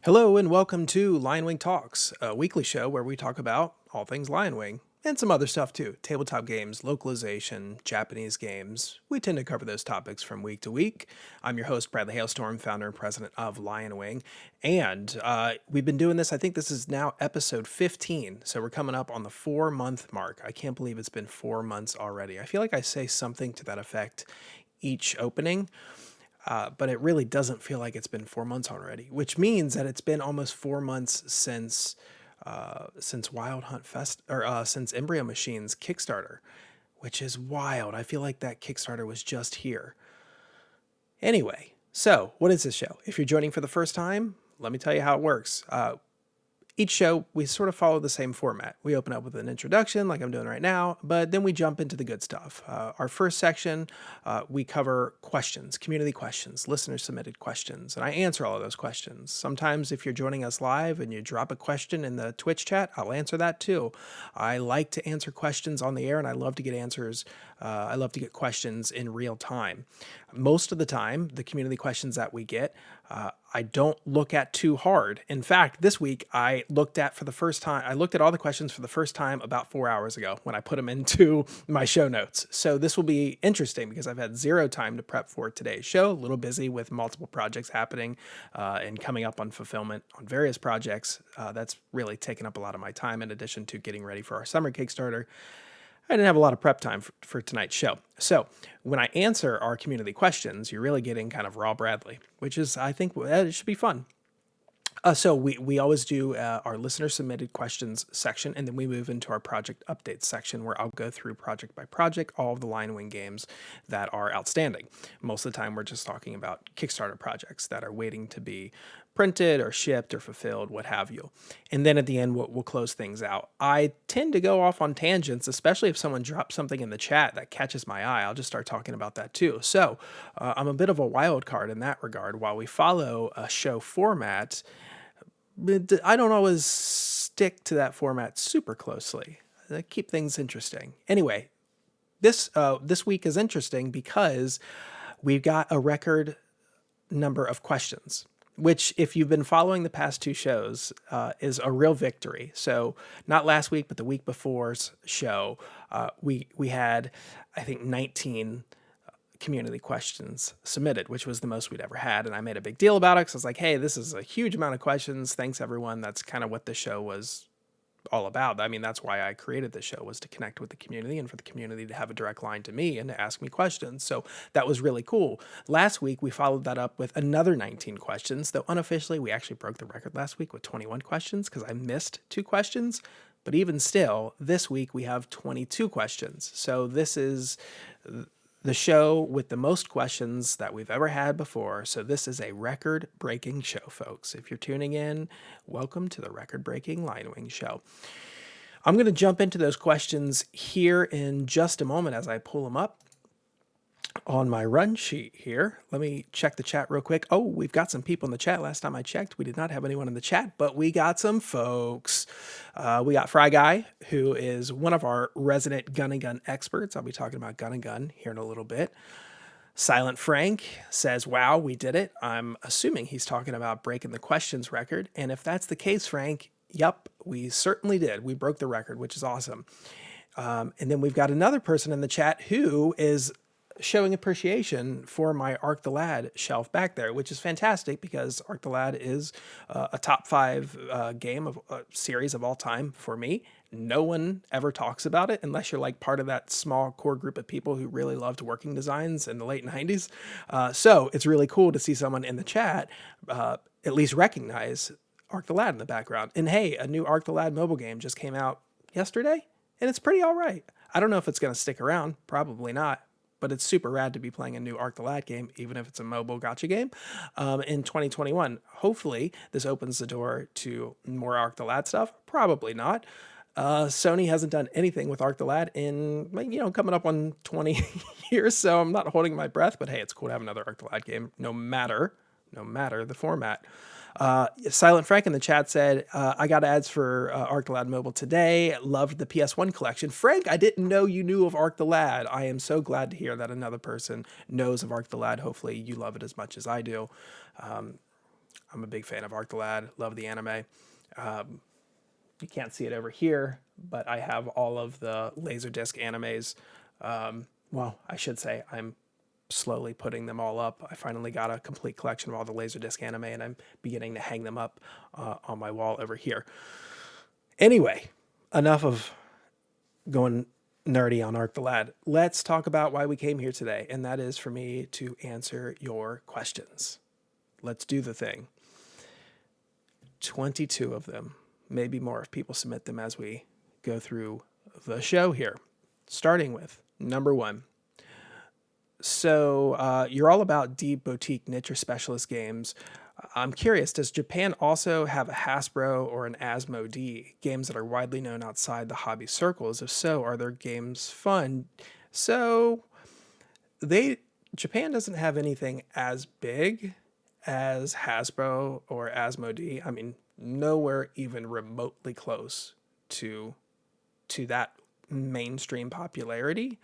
Hello and welcome to LionWing Talks, a weekly show where we talk about all things LionWing and some other stuff too. Tabletop games, localization, Japanese games. We tend to cover those topics from week to week. I'm your host, Bradley Hailstorm, founder and president of LionWing. And we've been doing this, I think this is now episode 15. So we're coming up on the 4-month mark. I can't believe it's been 4 months already. I feel like I say something to that effect each opening. But it really doesn't feel like it's been 4 months already, which means that it's been almost 4 months since Wild Hunt Fest or since Embryo Machines Kickstarter, which is wild. I feel like that Kickstarter was just here. Anyway, so what is this show? If you're joining for the first time, let me tell you how it works. Each show, we sort of follow the same format. We open up with an introduction like I'm doing right now, but then we jump into the good stuff. Our first section, we cover questions, community questions, listener-submitted questions, and I answer all of those questions. Sometimes if you're joining us live and you drop a question in the Twitch chat, I'll answer that too. I like to answer questions on the air, and I love to get answers. I love to get questions in real time. Most of the time, the community questions that we get, I don't look at too hard. In fact, this week I looked at all the questions for the first time about 4 hours ago when I put them into my show notes. So this will be interesting because I've had zero time to prep for today's show. A little busy with multiple projects happening and coming up on fulfillment on various projects. That's really taken up a lot of my time in addition to getting ready for our summer Kickstarter. I didn't have a lot of prep time for tonight's show. So when I answer our community questions, you're really getting kind of raw Bradley, which is, I think, it should be fun. So we always do our listener submitted questions section, and then we move into our project updates section where I'll go through project by project all of the LionWing games that are outstanding. Most of the time we're just talking about Kickstarter projects that are waiting to be printed or shipped or fulfilled, what have you. And then at the end, we'll close things out. I tend to go off on tangents, especially if someone drops something in the chat that catches my eye. I'll just start talking about that too. So I'm a bit of a wild card in that regard. While we follow a show format, I don't always stick to that format super closely. I keep things interesting. Anyway, this week is interesting because we've got a record number of questions, which, if you've been following the past two shows, is a real victory. So not last week, but the week before's show, we had, I think, 19 community questions submitted, which was the most we'd ever had. And I made a big deal about it because I was like, hey, this is a huge amount of questions. Thanks, everyone. That's kind of what the show was all about. I mean, that's why I created the show, was to connect with the community and for the community to have a direct line to me and to ask me questions. So that was really cool. Last week, we followed that up with another 19 questions, though unofficially, we actually broke the record last week with 21 questions because I missed 2 questions. But even still, this week we have 22 questions. So this is the show with the most questions that we've ever had before. So this is a record-breaking show, folks. If you're tuning in, welcome to the record-breaking LionWing show. I'm going to jump into those questions here in just a moment as I pull them up on my run sheet here. Let me check the chat real quick. Oh, we've got some people in the chat. Last time I checked, we did not have anyone in the chat, but we got some folks. We got Fry Guy, who is one of our resident gun and gun experts. I'll be talking about gun and gun here in a little bit. Silent Frank says, wow, we did it. I'm assuming he's talking about breaking the questions record. And if that's the case, Frank, yep, we certainly did. We broke the record, which is awesome. And then we've got another person in the chat who is showing appreciation for my Arc the Lad shelf back there, which is fantastic because Arc the Lad is a top 5 game of series of all time for me. No one ever talks about it unless you're like part of that small core group of people who really loved working designs in the late 90s. So it's really cool to see someone in the chat at least recognize Arc the Lad in the background. And hey, a new Arc the Lad mobile game just came out yesterday, and it's pretty all right. I don't know if it's going to stick around. Probably not. But it's super rad to be playing a new Arc the Lad game, even if it's a mobile gacha game, in 2021. Hopefully, this opens the door to more Arc the Lad stuff. Probably not. Sony hasn't done anything with Arc the Lad in, coming up on 20 years, so I'm not holding my breath. But hey, it's cool to have another Arc the Lad game, no matter the format. Silent Frank in the chat said, I got ads for Arc the Lad Mobile today. Loved the PS1 collection. Frank, I didn't know you knew of Arc the Lad. I am so glad to hear that another person knows of Arc the Lad. Hopefully you love it as much as I do. I'm a big fan of Arc the Lad. Love the anime. You can't see it over here, but I have all of the Laserdisc animes. Well, I should say I'm slowly putting them all up. I finally got a complete collection of all the Laserdisc anime, and I'm beginning to hang them up on my wall over here. Anyway, enough of going nerdy on Arc the Lad. Let's talk about why we came here today, and that is for me to answer your questions. Let's do the thing. 22 of them, maybe more if people submit them as we go through the show here. Starting with number 1. So you're all about deep boutique niche or specialist games. I'm curious, does Japan also have a Hasbro or an Asmodee, games that are widely known outside the hobby circles? If so, are their games fun? So Japan doesn't have anything as big as Hasbro or Asmodee. I mean, nowhere even remotely close to that mainstream popularity.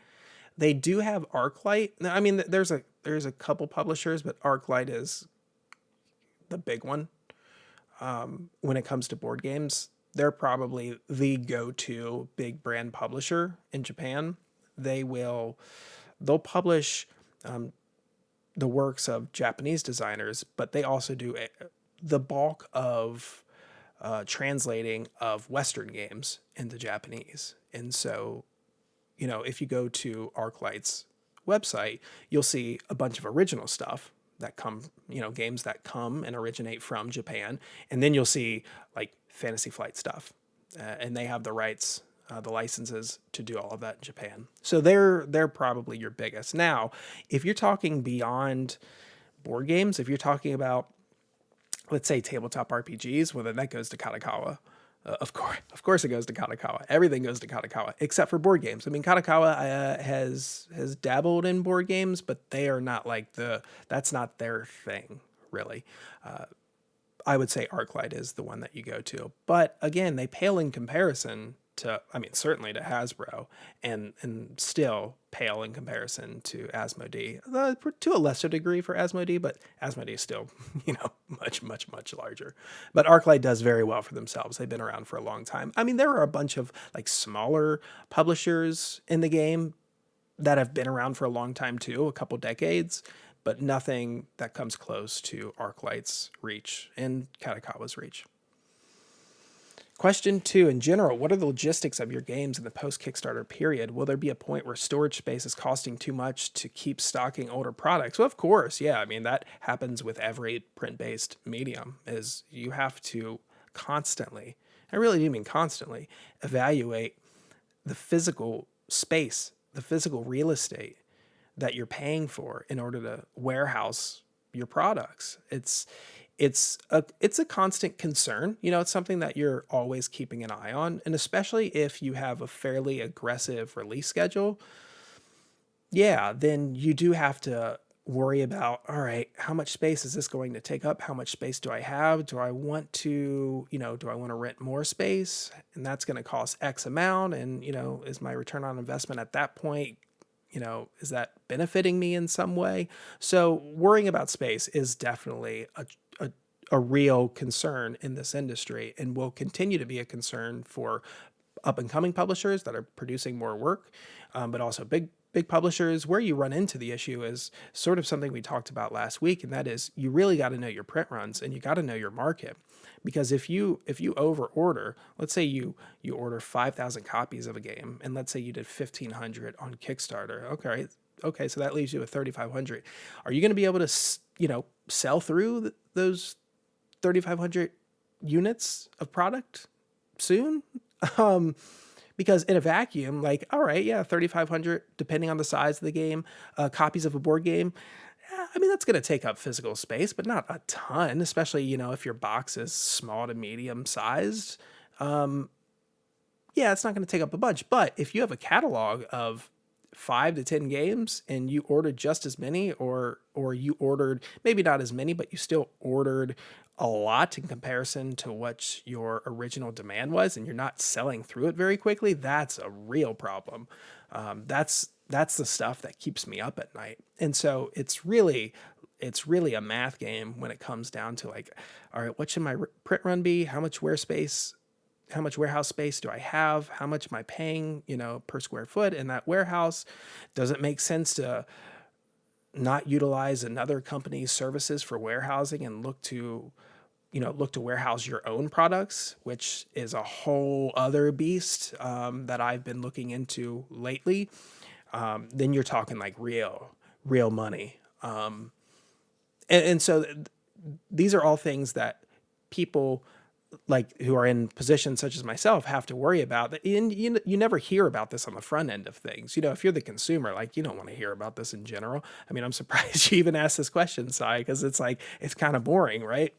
They do have ArcLight. I mean, there's a couple publishers, but ArcLight is the big one. When it comes to board games, they're probably the go-to big brand publisher in Japan. They'll publish the works of Japanese designers, but they also do the bulk of translating of Western games into Japanese. And so, if you go to ArcLight's website, you'll see a bunch of original stuff that come, games that come and originate from Japan. And then you'll see like Fantasy Flight stuff. And they have the rights, the licenses to do all of that in Japan. So they're probably your biggest. Now, if you're talking beyond board games, if you're talking about, let's say, tabletop RPGs, well, then that goes to Kadokawa. Of course, it goes to Kadokawa. Everything goes to Kadokawa, except for board games. I mean, Kadokawa has dabbled in board games, but they are not that's not their thing, really. I would say ArcLight is the one that you go to. But again, they pale in comparison to, certainly to Hasbro, and still pale in comparison to Asmodee. To a lesser degree for Asmodee, but Asmodee is still, much, much, much larger. But ArcLight does very well for themselves. They've been around for a long time. I mean, there are a bunch of like smaller publishers in the game that have been around for a long time too, a couple decades, but nothing that comes close to ArcLight's reach and Kadokawa's reach. Question 2, in general, what are the logistics of your games in the post-Kickstarter period? Will there be a point where storage space is costing too much to keep stocking older products? Well, of course, yeah. I mean, that happens with every print-based medium, is you have to constantly, I really do mean constantly, evaluate the physical space, the physical real estate that you're paying for in order to warehouse your products. It's a constant concern. It's something that you're always keeping an eye on. And especially if you have a fairly aggressive release schedule, yeah, then you do have to worry about, all right, how much space is this going to take up? How much space do I have? Do I want to rent more space? And that's going to cost X amount. And, is my return on investment at that point, is that benefiting me in some way? So worrying about space is definitely a real concern in this industry, and will continue to be a concern for up and coming publishers that are producing more work, but also big publishers. Where you run into the issue is sort of something we talked about last week, and that is you really got to know your print runs and you got to know your market. Because if you over order, let's say you order 5,000 copies of a game, and let's say you did 1,500 on Kickstarter. Okay, so that leaves you with 3,500. Are you going to be able to sell through those 3,500 units of product soon? Because in a vacuum, like, all right, yeah, 3,500, depending on the size of the game, copies of a board game. That's going to take up physical space, but not a ton, especially, if your box is small to medium sized. Yeah, it's not going to take up a bunch. But if you have a catalog of 5 to 10 games and you ordered just as many, or you ordered maybe not as many, but you still ordered a lot in comparison to what your original demand was, and you're not selling through it very quickly, that's a real problem. That's the stuff that keeps me up at night. And so it's really it's really a math game when it comes down to like, all right, what should my print run be? How much warehouse space do I have? How much am I paying, per square foot in that warehouse? Does it make sense to not utilize another company's services for warehousing and look to warehouse your own products, which is a whole other beast that I've been looking into lately. Then you're talking like real money. And so these are all things that people like who are in positions such as myself have to worry about. And you never hear about this on the front end of things. If you're the consumer, like, you don't want to hear about this in general. I mean, I'm surprised you even asked this question, Sai, because it's like, it's kind of boring, right?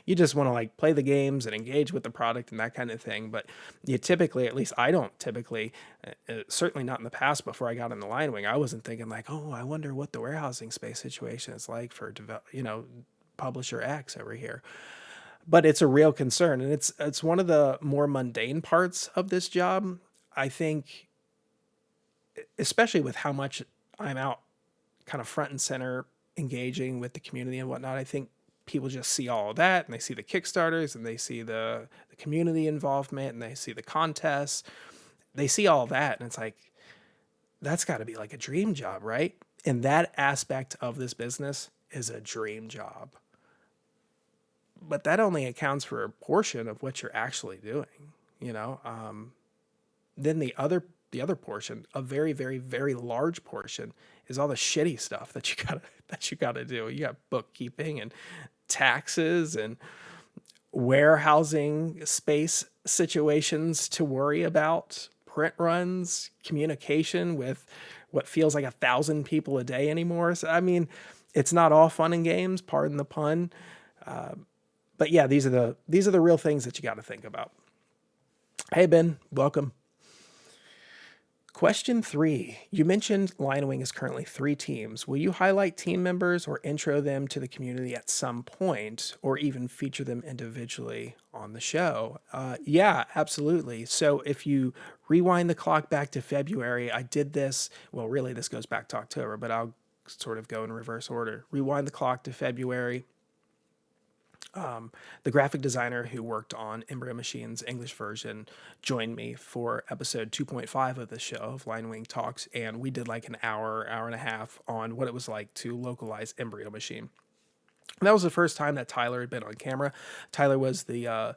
You just want to like play the games and engage with the product and that kind of thing. But you typically, at least I don't typically, certainly not in the past before I got in the LionWing, I wasn't thinking like, oh, I wonder what the warehousing space situation is like for, publisher X over here. But it's a real concern, and it's one of the more mundane parts of this job. I think, especially with how much I'm out kind of front and center engaging with the community and whatnot, I think people just see all of that, and they see the Kickstarters, and they see the community involvement, and they see the contests. They see all that, and it's like, that's got to be like a dream job, right? And that aspect of this business is a dream job. But that only accounts for a portion of what you're actually doing, Then the other portion, a very, very, very large portion, is all the shitty stuff that you gotta do. You got bookkeeping and taxes and warehousing space situations to worry about, print runs, communication with what feels like 1,000 people a day anymore. So, I mean, it's not all fun and games, pardon the pun. But yeah, these are the real things that you got to think about. Hey, Ben, welcome. Question 3. You mentioned LionWing is currently 3 teams. Will you highlight team members or intro them to the community at some point, or even feature them individually on the show? Yeah, absolutely. So if you rewind the clock back to February, I did this. Well, really, this goes back to October, but I'll sort of go in reverse order. Rewind the clock to February. The graphic designer who worked on Embryo Machines English version joined me for episode 2.5 of the show of LionWing Talks, and we did like an hour and a half on what it was like to localize Embryo Machine. And that was the first time that Tyler had been on camera. Tyler was the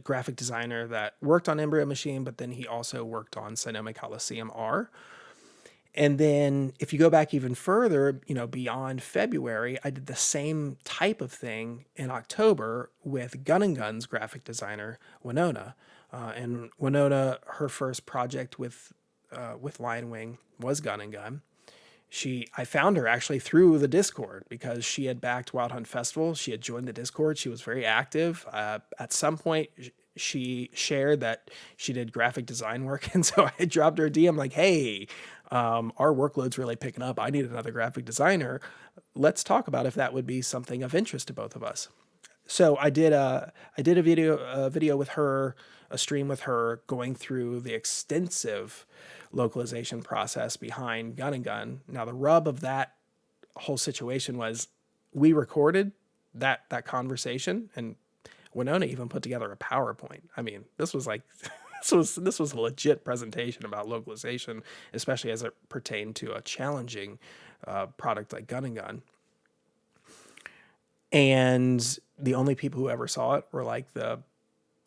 graphic designer that worked on Embryo Machine, but then he also worked on Sonoma Coliseum R. And then if you go back even further, beyond February, I did the same type of thing in October with Gun and Gun's graphic designer, Winona. And Winona, her first project with LionWing was Gun and Gun. I found her actually through the Discord because she had backed Wild Hunt Festival. She had joined the Discord. She was very active. At some point, she shared that she did graphic design work. And so I dropped her a DM like, hey, our workload's really picking up. I need another graphic designer. Let's talk about if that would be something of interest to both of us. So I did a video with her, a stream with her, going through the extensive localization process behind Gun and Gun. Now the rub of that whole situation was we recorded that conversation, and Winona even put together a PowerPoint. I mean, this was like this was a legit presentation about localization, especially as it pertained to a challenging product like Gun and Gun. And the only people who ever saw it were like the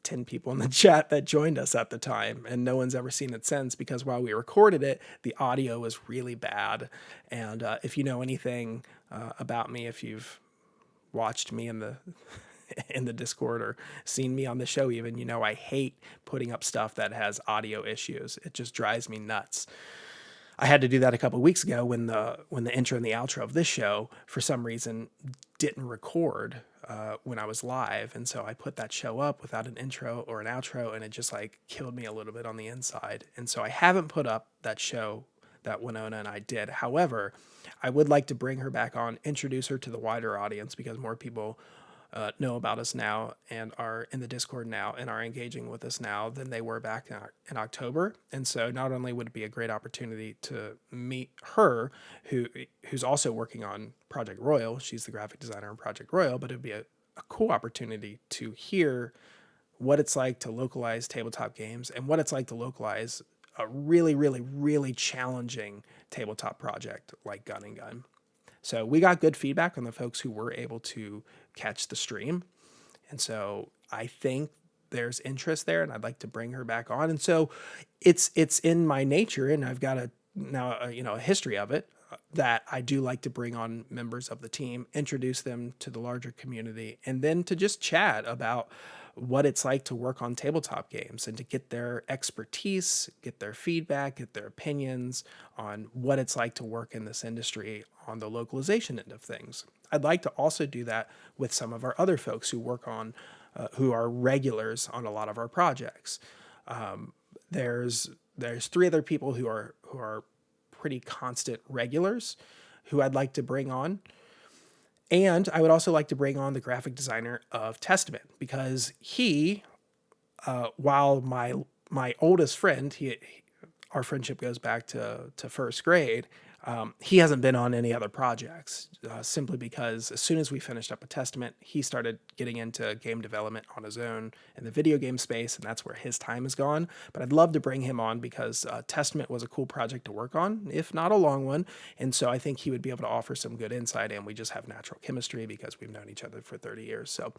10 people in the chat that joined us at the time, and no one's ever seen it since, because while we recorded it, the audio was really bad. And if you know anything about me, if you've watched me in the Discord or seen me on the show even, I hate putting up stuff that has audio issues. It just drives me nuts. I had to do that a couple of weeks ago when the intro and the outro of this show, for some reason, didn't record when I was live. And so I put that show up without an intro or an outro, and it just like killed me a little bit on the inside. And so I haven't put up that show that Winona and I did. However, I would like to bring her back on, introduce her to the wider audience, because more people know about us now and are in the Discord now and are engaging with us now than they were back in October. And so not only would it be a great opportunity to meet her, who's also working on Project Royal, she's the graphic designer on Project Royal, but it'd be a cool opportunity to hear what it's like to localize tabletop games and what it's like to localize a really, really, really challenging tabletop project like Gun and Gun. So we got good feedback on the folks who were able to catch the stream. And so I think there's interest there and I'd like to bring her back on. And so it's in my nature, and I've got a history of it, that I do like to bring on members of the team, introduce them to the larger community, and then to just chat about what it's like to work on tabletop games and to get their expertise, get their feedback, get their opinions on what it's like to work in this industry on the localization end of things. I'd like to also do that with some of our other folks who work on, who are regulars on a lot of our projects. There's 3 other people who are pretty constant regulars who I'd like to bring on. And I would also like to bring on the graphic designer of Testament, because he, while my oldest friend, our friendship goes back to first grade. He hasn't been on any other projects, simply because as soon as we finished up a Testament, he started getting into game development on his own in the video game space, and that's where his time is gone. But I'd love to bring him on because Testament was a cool project to work on, if not a long one. And so I think he would be able to offer some good insight, and we just have natural chemistry because we've known each other for 30 years. So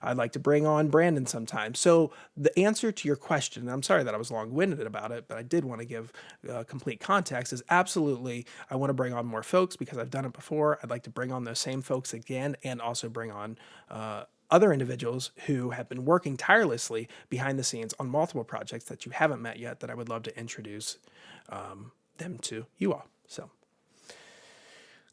I'd like to bring on Brandon sometime. So the answer to your question, and I'm sorry that I was long-winded about it, but I did want to give complete context, is absolutely I want to bring on more folks because I've done it before. I'd like to bring on those same folks again, and also bring on other individuals who have been working tirelessly behind the scenes on multiple projects that you haven't met yet that I would love to introduce them to you all. So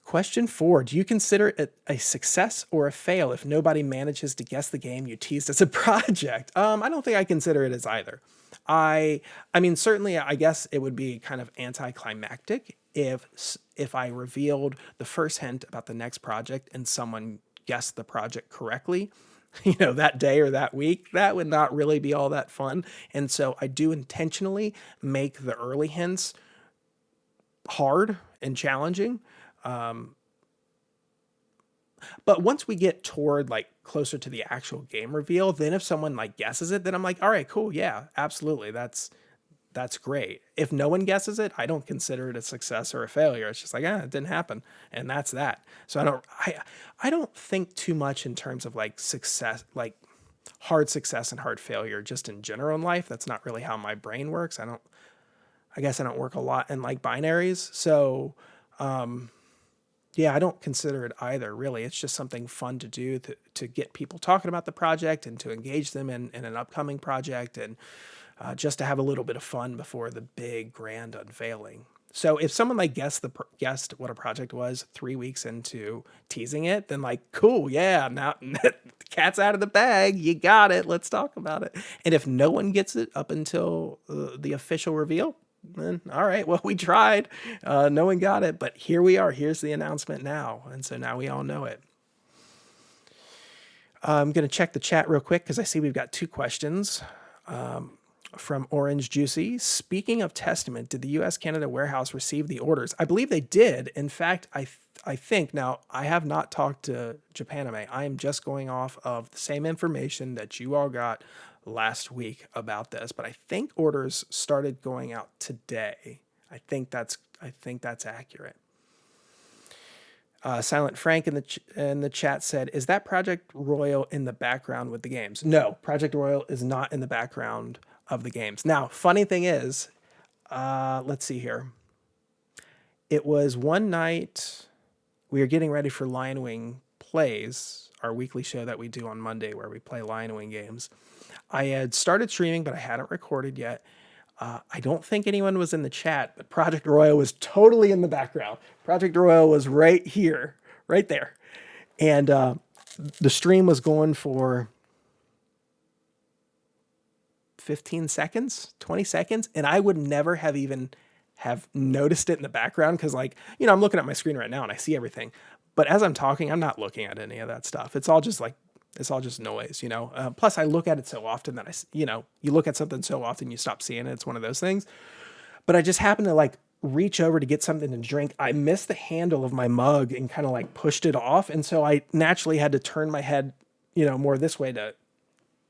question 4, do you consider it a success or a fail if nobody manages to guess the game you teased as a project? I don't think I consider it as either. I mean, certainly, I guess it would be kind of anticlimactic if I revealed the first hint about the next project and someone guessed the project correctly, that day or that week. That would not really be all that fun. And so I do intentionally make the early hints hard and challenging. But once we get toward closer to the actual game reveal, then if someone guesses it, then I'm like, all right, cool. Yeah, absolutely. That's great. If no one guesses it, I don't consider it a success or a failure. It's just it didn't happen. And that's that. So I don't think too much in terms of success, hard success and hard failure, just in general in life. That's not really how my brain works. I guess I don't work a lot in binaries. So, yeah, I don't consider it either, really. It's just something fun to do to get people talking about the project and to engage them in an upcoming project, and just to have a little bit of fun before the big grand unveiling. So if someone guessed what a project was 3 weeks into teasing it, then cool, yeah, now the cat's out of the bag. You got it. Let's talk about it. And if no one gets it up until the official reveal, then all right, well, we tried. No one got it, but here we are. Here's the announcement now. And so now we all know it. I'm going to check the chat real quick because I see we've got 2 questions from Orange Juicy. Speaking of Testament, did the U.S.-Canada warehouse receive the orders? I believe they did. In fact, I think, now, I have not talked to Japanime. I am just going off of the same information that you all got last week about this, but I think orders started going out today. I think that's accurate. Silent Frank in the chat said, "Is that Project Royal in the background with the games?" No, Project Royal is not in the background of the games. Now, funny thing is, let's see here. It was one night we were getting ready for LionWing Plays, our weekly show that we do on Monday where we play LionWing games. I had started streaming, but I hadn't recorded yet. I don't think anyone was in the chat, but Project Royal was totally in the background. Project Royal was right here, right there. And the stream was going for 15 seconds, 20 seconds, and I would never have even have noticed it in the background because I'm looking at my screen right now and I see everything. But as I'm talking, I'm not looking at any of that stuff. It's all just It's all just noise, you know? Plus I look at it so often that you look at something so often, you stop seeing it. It's one of those things. But I just happened to like reach over to get something to drink. I missed the handle of my mug and kind of like pushed it off. And so I naturally had to turn my head, more this way to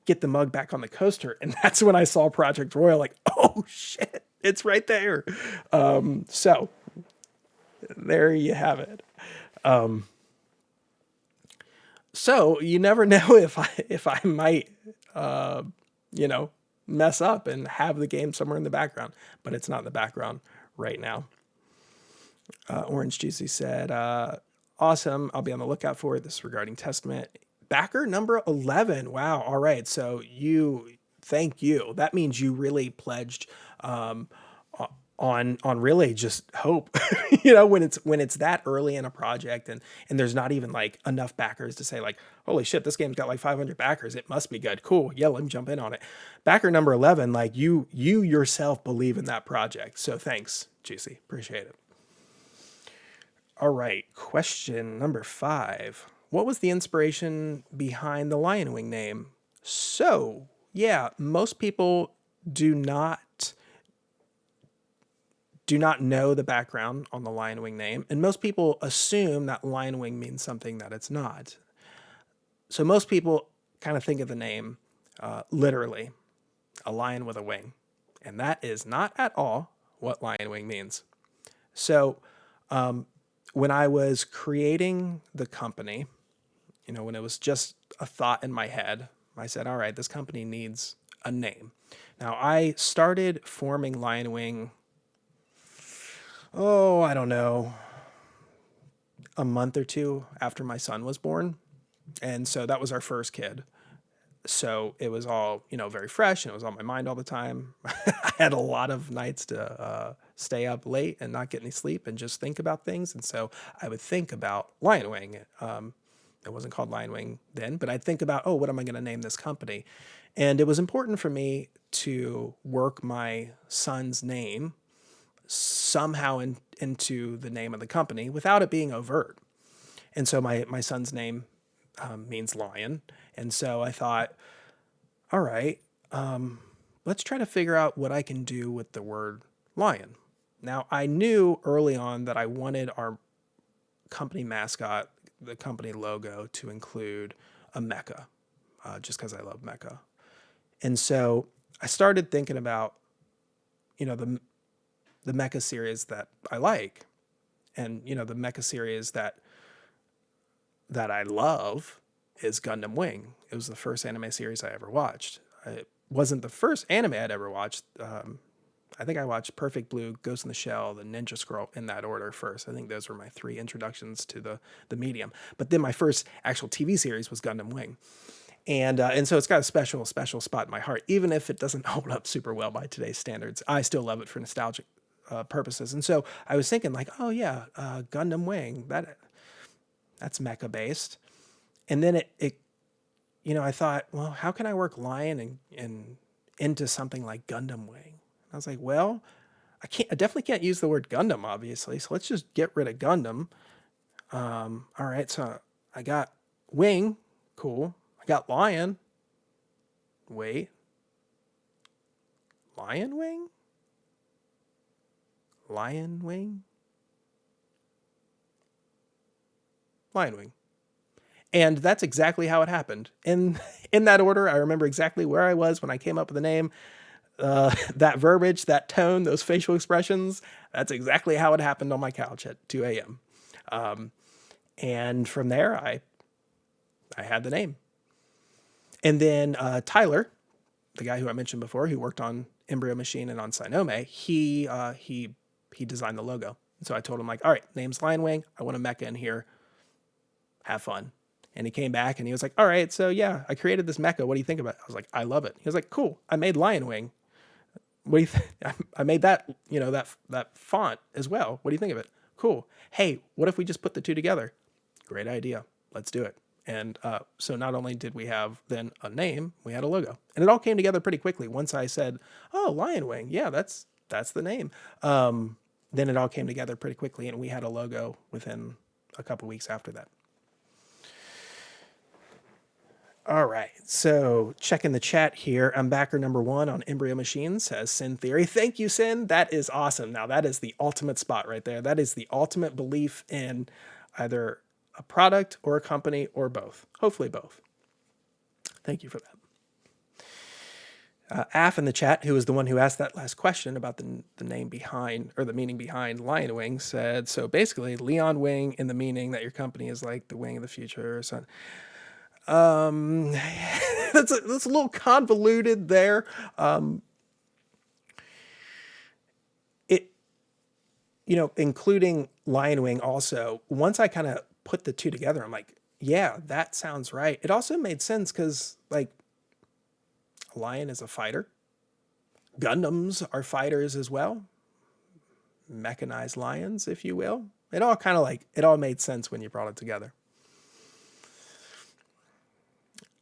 get the mug back on the coaster. And that's when I saw Project Royal, like, oh shit, it's right there. So there you have it. So you never know if I might, you know, mess up and have the game somewhere in the background, but it's not in the background right now. Orange Juicy said, awesome. I'll be on the lookout for it. This is regarding Testament. Backer number 11. Wow. All right. So thank you. That means you really pledged, on really just hope, when it's that early in a project and there's not even like enough backers to say like, holy shit, this game's got like 500 backers. It must be good. Cool. Yeah. Let me jump in on it. Backer number 11, like you yourself believe in that project. So thanks, Juicy. Appreciate it. All right. Question number 5. What was the inspiration behind the LionWing name? So yeah, most people do not know the background on the LionWing name, and most people assume that LionWing means something that it's not. So most people kind of think of the name literally, a lion with a wing, and that is not at all what LionWing means. So when I was creating the company, when it was just a thought in my head, I said, all right, this company needs a name. Now I started forming LionWing, I don't know, a month or two after my son was born. And so that was our first kid. So it was all, very fresh and it was on my mind all the time. I had a lot of nights to stay up late and not get any sleep and just think about things. And so I would think about LionWing. It wasn't called LionWing then, but I'd think about, what am I going to name this company? And it was important for me to work my son's name somehow into the name of the company without it being overt. And so my son's name means lion. And so I thought, all right, let's try to figure out what I can do with the word lion. Now, I knew early on that I wanted our company mascot, the company logo, to include a mecha, just because I love mecha. And so I started thinking about, the mecha series that I like. And, the mecha series that I love is Gundam Wing. It was the first anime series I ever watched. It wasn't the first anime I'd ever watched. I think I watched Perfect Blue, Ghost in the Shell, the Ninja Scroll in that order first. I think those were my 3 introductions to the medium. But then my first actual TV series was Gundam Wing. And so it's got a special spot in my heart, even if it doesn't hold up super well by today's standards. I still love it for nostalgic purposes. And so I was thinking like, Gundam Wing, that's mecha based. And then it I thought, well, how can I work lion and into something like Gundam Wing? I was like, well, I definitely can't use the word Gundam, obviously. So let's just get rid of Gundam. All right. So I got wing. Cool. I got lion. Wait. Lion wing? Lion wing? Lion wing. And that's exactly how it happened. In that order, I remember exactly where I was when I came up with the name. That verbiage, that tone, those facial expressions, that's exactly how it happened on my couch at 2 a.m. And from there, I had the name. And then Tyler, the guy who I mentioned before, who worked on Embryo Machine and on Sinome, he designed the logo. And so I told him, like, all right, name's LionWing. I want a mecha in here. Have fun. And he came back and he was like, all right, so yeah, I created this mecha. What do you think about it? I was like, I love it. He was like, cool. I made LionWing. What do you think? I made that, that font as well. What do you think of it? Cool. Hey, what if we just put the two together? Great idea. Let's do it. And so not only did we have then a name, we had a logo. And it all came together pretty quickly. Once I said, oh, LionWing, yeah, that's the name. Then it all came together pretty quickly, and we had a logo within a couple weeks after that. All right, so checking the chat here. I'm backer number 1 on Embryo Machines, says Sin Theory. Thank you, Sin. That is awesome. Now, that is the ultimate spot right there. That is the ultimate belief in either a product or a company or both. Hopefully both. Thank you for that. Af in the chat, who was the one who asked that last question about the name behind, or the meaning behind LionWing, said, so basically, LionWing in the meaning that your company is like the wing of the future or something. That's a little convoluted there. Including LionWing also, once I kind of put the two together, I'm like, yeah, that sounds right. It also made sense because, like, a lion is a fighter. Gundams are fighters as well. Mechanized lions, if you will. It all made sense when you brought it together.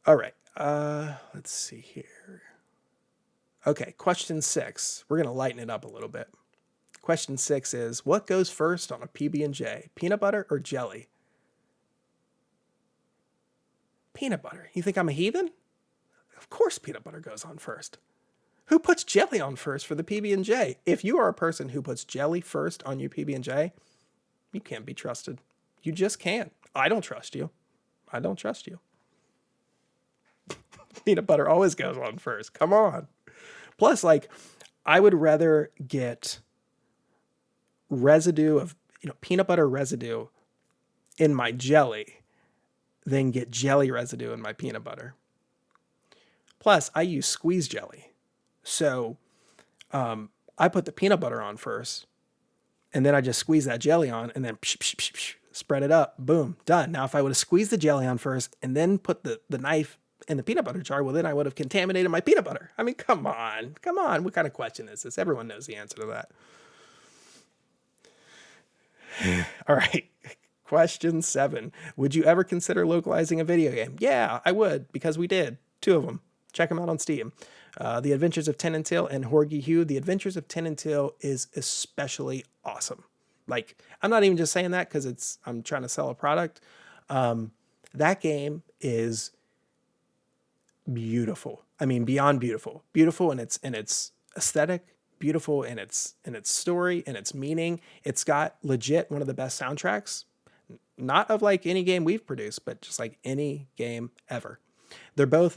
All right. Let's see here. Okay, question 6. We're going to lighten it up a little bit. Question 6 is, what goes first on a PB&J? Peanut butter or jelly? Peanut butter. You think I'm a heathen? Of course peanut butter goes on first. Who puts jelly on first for the PB&J? If you are a person who puts jelly first on your PB&J, you can't be trusted. You just can't. I don't trust you. I don't trust you. Peanut butter always goes on first. Come on. Plus, like, I would rather get residue of, peanut butter residue in my jelly than get jelly residue in my peanut butter. Plus, I use squeeze jelly. So I put the peanut butter on first, and then I just squeeze that jelly on, and then spread it up. Boom, done. Now, if I would have squeezed the jelly on first and then put the knife in the peanut butter jar, well, then I would have contaminated my peanut butter. I mean, come on. What kind of question is this? Everyone knows the answer to that. All right. Question 7. Would you ever consider localizing a video game? Yeah, I would, because we did. 2 of them. Check them out on Steam. The Adventures of Tin and Tail and Horgy Hue. The Adventures of Tin and Tail is especially awesome. Like, I'm not even just saying that because I'm trying to sell a product. That game is beautiful. I mean, beyond beautiful. Beautiful in its aesthetic, beautiful in its story, and its meaning. It's got legit one of the best soundtracks, not of like any game we've produced, but just like any game ever. They're both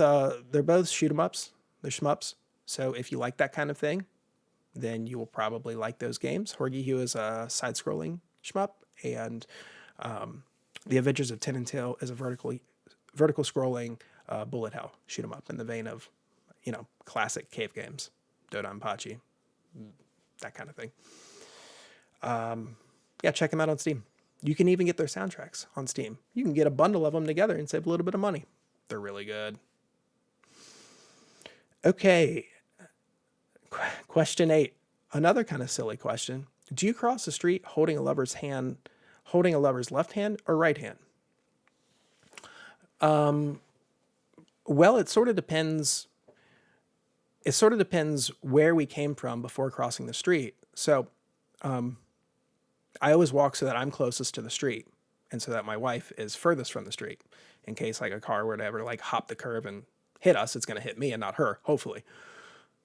shoot 'em ups. They're shmups. So if you like that kind of thing, then you will probably like those games. Horgy Hue is a side-scrolling shmup, and The Adventures of Tin and Tail is a vertical scrolling bullet hell shoot 'em up in the vein of, classic cave games, Dodonpachi, that kind of thing. Yeah, check them out on Steam. You can even get their soundtracks on Steam. You can get a bundle of them together and save a little bit of money. They're really good. Okay. Question 8. Another kind of silly question. Do you cross the street holding a lover's left hand or right hand? Well, it sort of depends. It sort of depends where we came from before crossing the street. So, I always walk so that I'm closest to the street, and so that my wife is furthest from the street. In case like a car were to ever like hop the curb and hit us, it's going to hit me and not her, hopefully.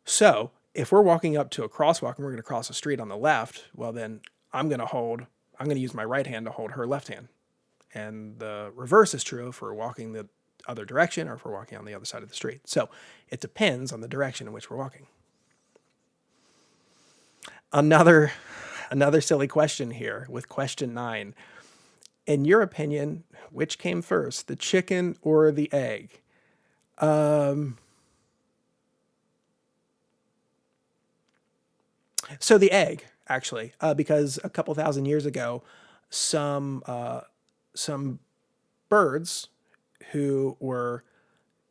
So if we're walking up to a crosswalk and we're going to cross a street on the left, well then I'm going to use my right hand to hold her left hand. And the reverse is true if we're walking the other direction or if we're walking on the other side of the street. So it depends on the direction in which we're walking. Another silly question here with question 9. In your opinion, which came first, the chicken or the egg? So the egg, actually, because a couple thousand years ago, some birds who were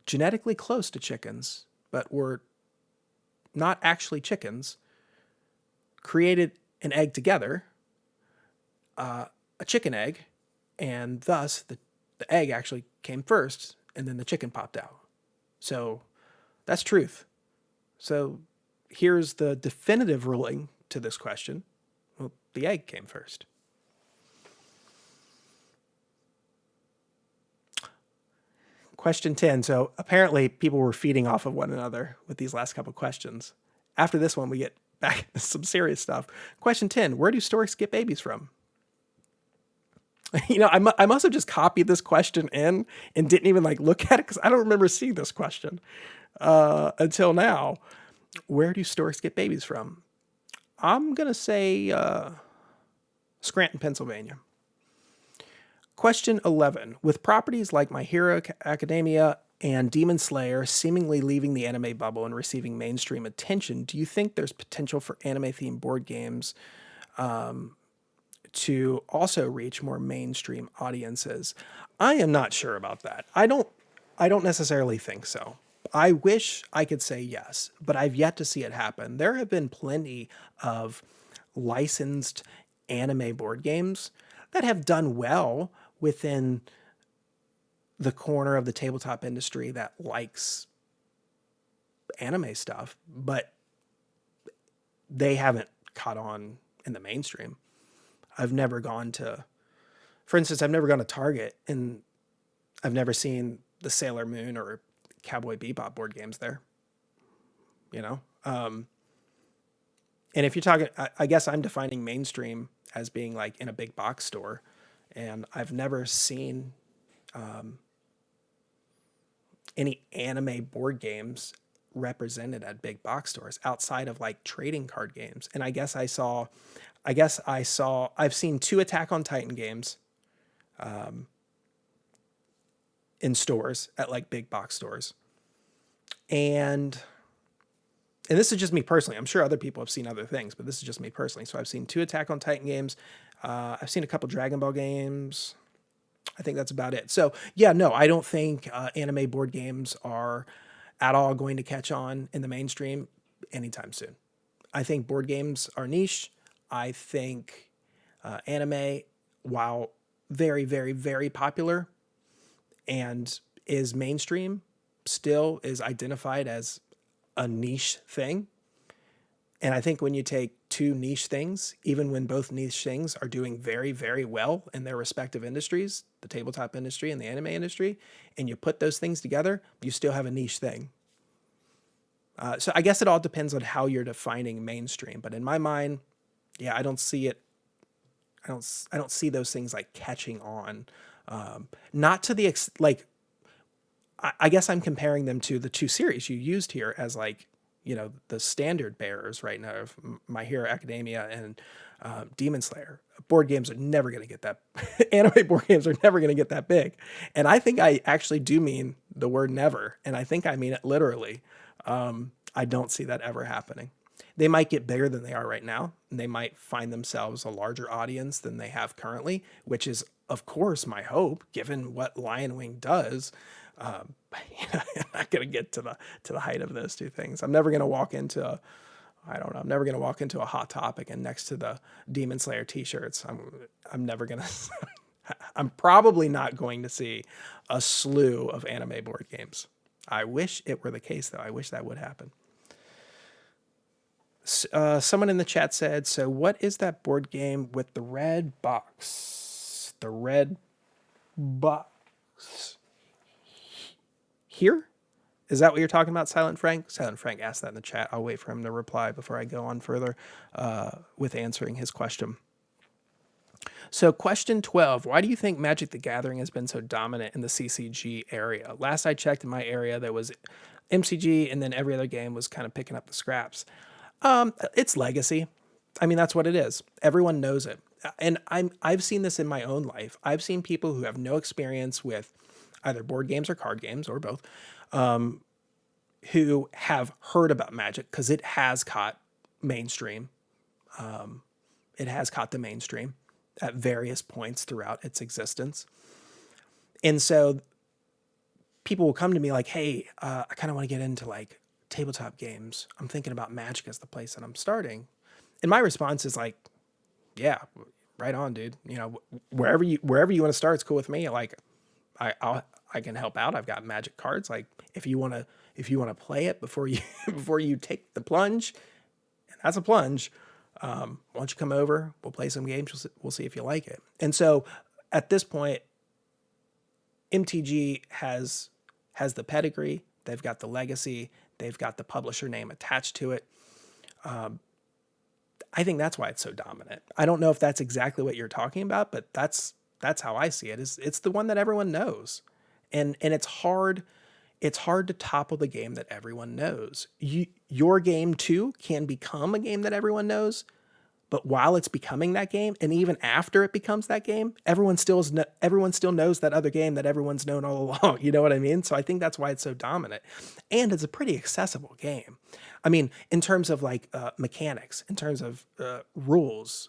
genetically close to chickens, but were not actually chickens, created an egg together, a chicken egg, and thus the egg actually came first, and then the chicken popped out. So that's truth. So here's the definitive ruling to this question. Well, the egg came first. Question 10. So apparently people were feeding off of one another with these last couple questions. After this one, we get back to some serious stuff. Question 10. Where do storks get babies from? I must have just copied this question in and didn't even look at it because I don't remember seeing this question until now. Where do storks get babies from? I'm going to say Scranton, Pennsylvania. Question 11. With properties like My Hero Academia and Demon Slayer seemingly leaving the anime bubble and receiving mainstream attention, do you think there's potential for anime-themed board games to also reach more mainstream audiences? I am not sure about that. I don't necessarily think so. I wish I could say yes, but I've yet to see it happen. There have been plenty of licensed anime board games that have done well within the corner of the tabletop industry that likes anime stuff, but they haven't caught on in the mainstream. I've never gone to, for instance, I've never gone to Target and I've never seen the Sailor Moon or Cowboy Bebop board games there, And if you're talking, I guess I'm defining mainstream as being in a big box store. And I've never seen any anime board games represented at big box stores outside of trading card games. And I've seen 2 Attack on Titan games in stores at big box stores. And this is just me personally. I'm sure other people have seen other things, but this is just me personally. So I've seen 2 Attack on Titan games. I've seen a couple Dragon Ball games. I think that's about it. So yeah, no, I don't think anime board games are at all going to catch on in the mainstream anytime soon. I think board games are niche. I think anime, while very, very, very popular and is mainstream, still is identified as a niche thing. And I think when you take 2 niche things, even when both niche things are doing very, very well in their respective industries, the tabletop industry and the anime industry, and you put those things together, you still have a niche thing. So I guess it all depends on how you're defining mainstream. But in my mind, yeah, I don't see it. I don't see those things catching on. Not to the I guess I'm comparing them to the 2 series you used here as the standard bearers right now of My Hero Academia and Demon Slayer. Board games are never going to get that. Anime board games are never going to get that big. And I think I actually do mean the word never. And I think I mean it literally. I don't see that ever happening. They might get bigger than they are right now. And they might find themselves a larger audience than they have currently, which is, of course, my hope, given what LionWing does. I'm not going to get to the height of those 2 things. I'm never going to walk into I'm never going to walk into a Hot Topic and next to the Demon Slayer t-shirts, I'm never going to, I'm probably not going to see a slew of anime board games. I wish it were the case though. I wish that would happen. Someone in the chat said, so what is that board game with the red box? The red box. Here? Is that what you're talking about, Silent Frank? Silent Frank asked that in the chat. I'll wait for him to reply before I go on further with answering his question. So question 12, why do you think Magic the Gathering has been so dominant in the CCG area? Last I checked in my area, there was MCG, and then every other game was kind of picking up the scraps. It's legacy. I mean, that's what it is. Everyone knows it. And I've seen this in my own life. I've seen people who have no experience with either board games or card games or both, who have heard about Magic because it has caught mainstream. It has caught the mainstream at various points throughout its existence. And so people will come to me like, hey, I kind of want to get into tabletop games. I'm thinking about Magic as the place that I'm starting. And my response is yeah, right on, dude. Wherever you want to start, it's cool with me. I can help out. I've got Magic cards. If you want to play it before you take the plunge, and that's a plunge, why don't you come over? We'll play some games. We'll see if you like it. And so at this point, MTG has has the pedigree, they've got the legacy, they've got the publisher name attached to it. I think that's why it's so dominant. I don't know if that's exactly what you're talking about, but that's how I see it. It's the one that everyone knows. And it's hard to topple the game that everyone knows. Your game too can become a game that everyone knows, but while it's becoming that game, and even after it becomes that game, everyone still knows that other game that everyone's known all along. You know what I mean? So I think that's why it's so dominant, and it's a pretty accessible game. I mean, in terms of like mechanics, in terms of rules,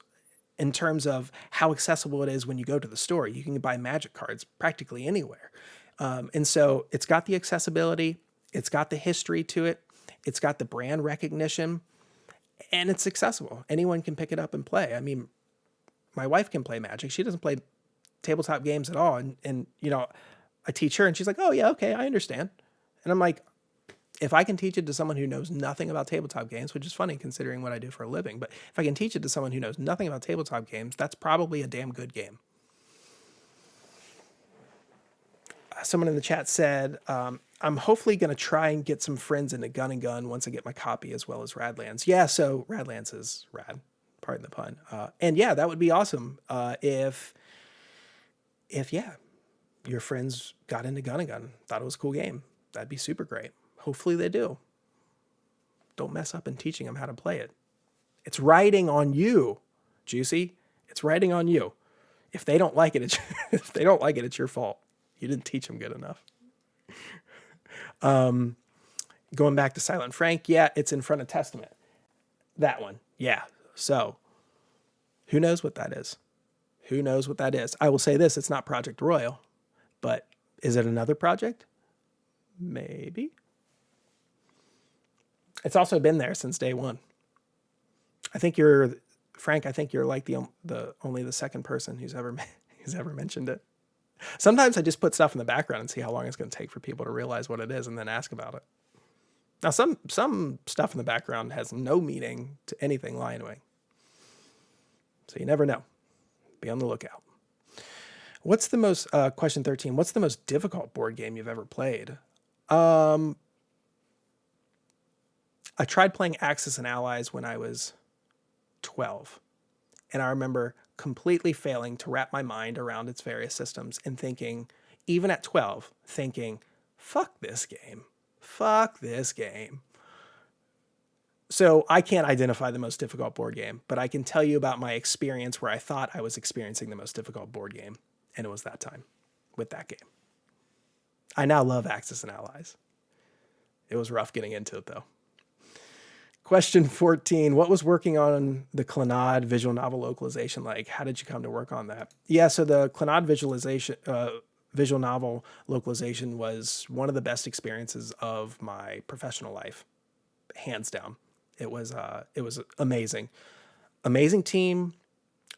in terms of how accessible it is when you go to the store. You can buy Magic cards practically anywhere, and so it's got the accessibility, it's got the history to it, it's got the brand recognition. And it's accessible. Anyone can pick it up and play. I mean, my wife can play Magic. She doesn't play tabletop games at all. And you know, I teach her and she's like, oh yeah, okay, I understand. And I'm like, if I can teach it to someone who knows nothing about tabletop games, which is funny considering what I do for a living, but if I can teach it to someone who knows nothing about tabletop games, that's probably a damn good game. Someone in the chat said, I'm hopefully going to try and get some friends into Gun and Gun once I get my copy, as well as Radlands. Yeah, so Radlands is rad, pardon the pun. And yeah, that would be awesome if yeah, your friends got into Gun and Gun, thought it was a cool game. That'd be super great. Hopefully they do. Don't mess up in teaching them how to play it. It's riding on you, Juicy. It's riding on you. If they don't like it, it's your fault. You didn't teach them good enough. Going back to Silent Frank, yeah, it's in front of Testament. That one, yeah. So, who knows what that is? Who knows what that is? I will say this, it's not Project Royal, but is it another project? Maybe. It's also been there since day one. Frank, I think you're like only the second person who's ever mentioned it. Sometimes I just put stuff in the background and see how long it's going to take for people to realize what it is and then ask about it. Now, some stuff in the background has no meaning to anything LionWing. So you never know. Be on the lookout. What's the most, question 13, what's the most difficult board game you've ever played? I tried playing Axis and Allies when I was 12. And I remember completely failing to wrap my mind around its various systems and thinking, even at 12, fuck this game. Fuck this game. So I can't identify the most difficult board game, but I can tell you about my experience where I thought I was experiencing the most difficult board game. And it was that time with that game. I now love Axis and Allies. It was rough getting into it though. Question 14, what was working on the Clannad visual novel localization like? How did you come to work on that? Yeah, so the Clannad visual novel localization was one of the best experiences of my professional life, hands down. It was amazing. Amazing team,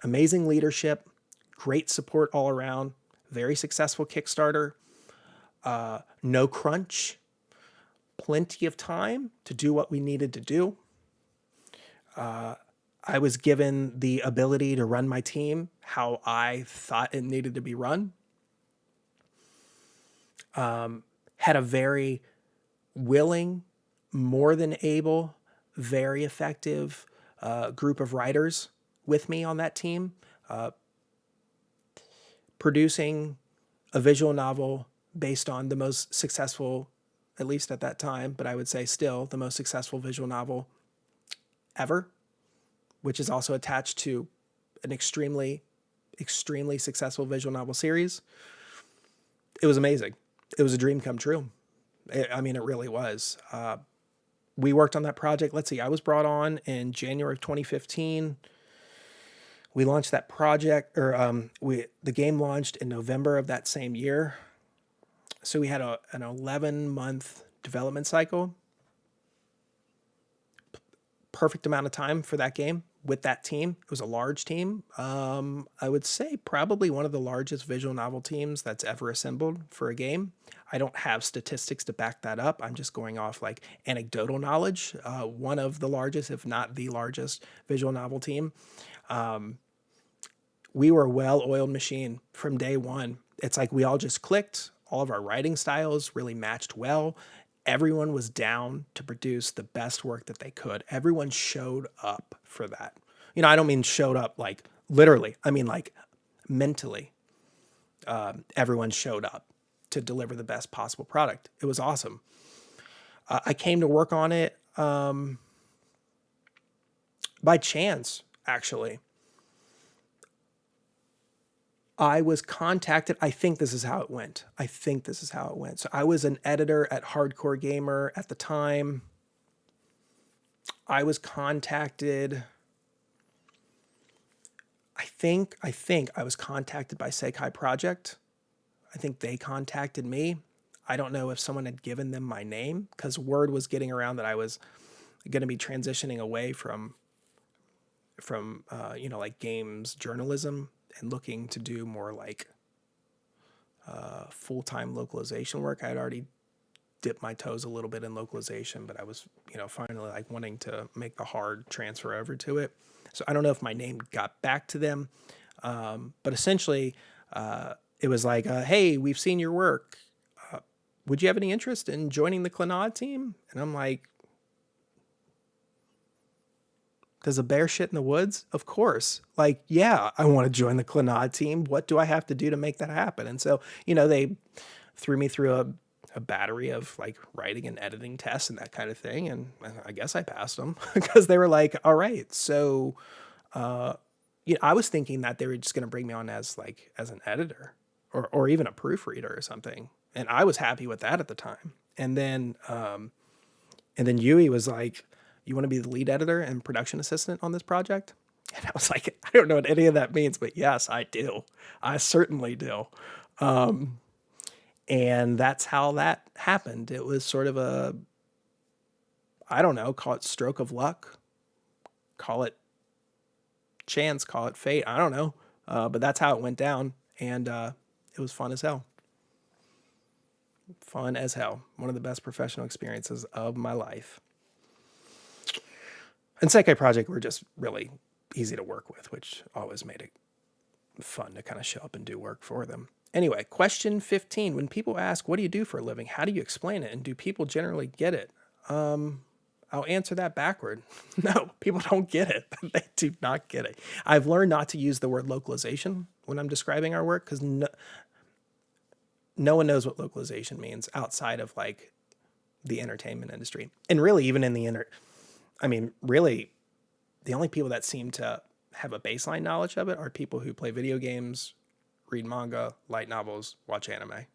amazing leadership, great support all around, very successful Kickstarter, no crunch, plenty of time to do what we needed to do. I was given the ability to run my team how I thought it needed to be run. Had a very willing, more than able, very effective group of writers with me on that team, producing a visual novel based on the most successful, at least at that time, but I would say still the most successful visual novel ever, which is also attached to an extremely, extremely successful visual novel series. It was amazing. It was a dream come true. It really was. We worked on that project. Let's see, I was brought on in January of 2015. We launched that project, the game launched in November of that same year. So we had an 11-month development cycle. Perfect amount of time for that game with that team. It was a large team. I would say probably one of the largest visual novel teams that's ever assembled for a game. I don't have statistics to back that up. I'm just going off like anecdotal knowledge. One of the largest, if not the largest visual novel team. We were a well-oiled machine from day one. It's like we all just clicked. All of our writing styles really matched well. Everyone was down to produce the best work that they could. Everyone showed up for that. I don't mean showed up like literally. I mean like mentally. Everyone showed up to deliver the best possible product. It was awesome. I came to work on it by chance, actually. I was contacted. I think this is how it went. So I was an editor at Hardcore Gamer at the time. I was contacted. I think I was contacted by Sekai Project. I think they contacted me. I don't know if someone had given them my name, because word was getting around that I was going to be transitioning away from like games journalism and looking to do more like full-time localization work. I had already dipped my toes a little bit in localization, but I was, finally like wanting to make the hard transfer over to it. So I don't know if my name got back to them, but essentially it was like, hey, we've seen your work. Would you have any interest in joining the Clannad team? And I'm like, does a bear shit in the woods? Of course. Like, yeah, I want to join the Clannad team. What do I have to do to make that happen? And so, they threw me through a battery of like writing and editing tests and that kind of thing. And I guess I passed them because they were like, all right, so, I was thinking that they were just going to bring me on as an editor or even a proofreader or something. And I was happy with that at the time. And then Yui was like, you want to be the lead editor and production assistant on this project? And I was like, I don't know what any of that means, but yes, I do. I certainly do. And that's how that happened. It was sort of a, I don't know, call it stroke of luck, call it chance, call it fate. I don't know. But that's how it went down. And it was fun as hell. Fun as hell. One of the best professional experiences of my life. And Sekai Project were just really easy to work with, which always made it fun to kind of show up and do work for them. Anyway, question 15. When people ask, what do you do for a living? How do you explain it? And do people generally get it? I'll answer that backward. No, people don't get it. They do not get it. I've learned not to use the word localization when I'm describing our work, because no one knows what localization means outside of like the entertainment industry. And really, even in really, the only people that seem to have a baseline knowledge of it are people who play video games, read manga, light novels, watch anime.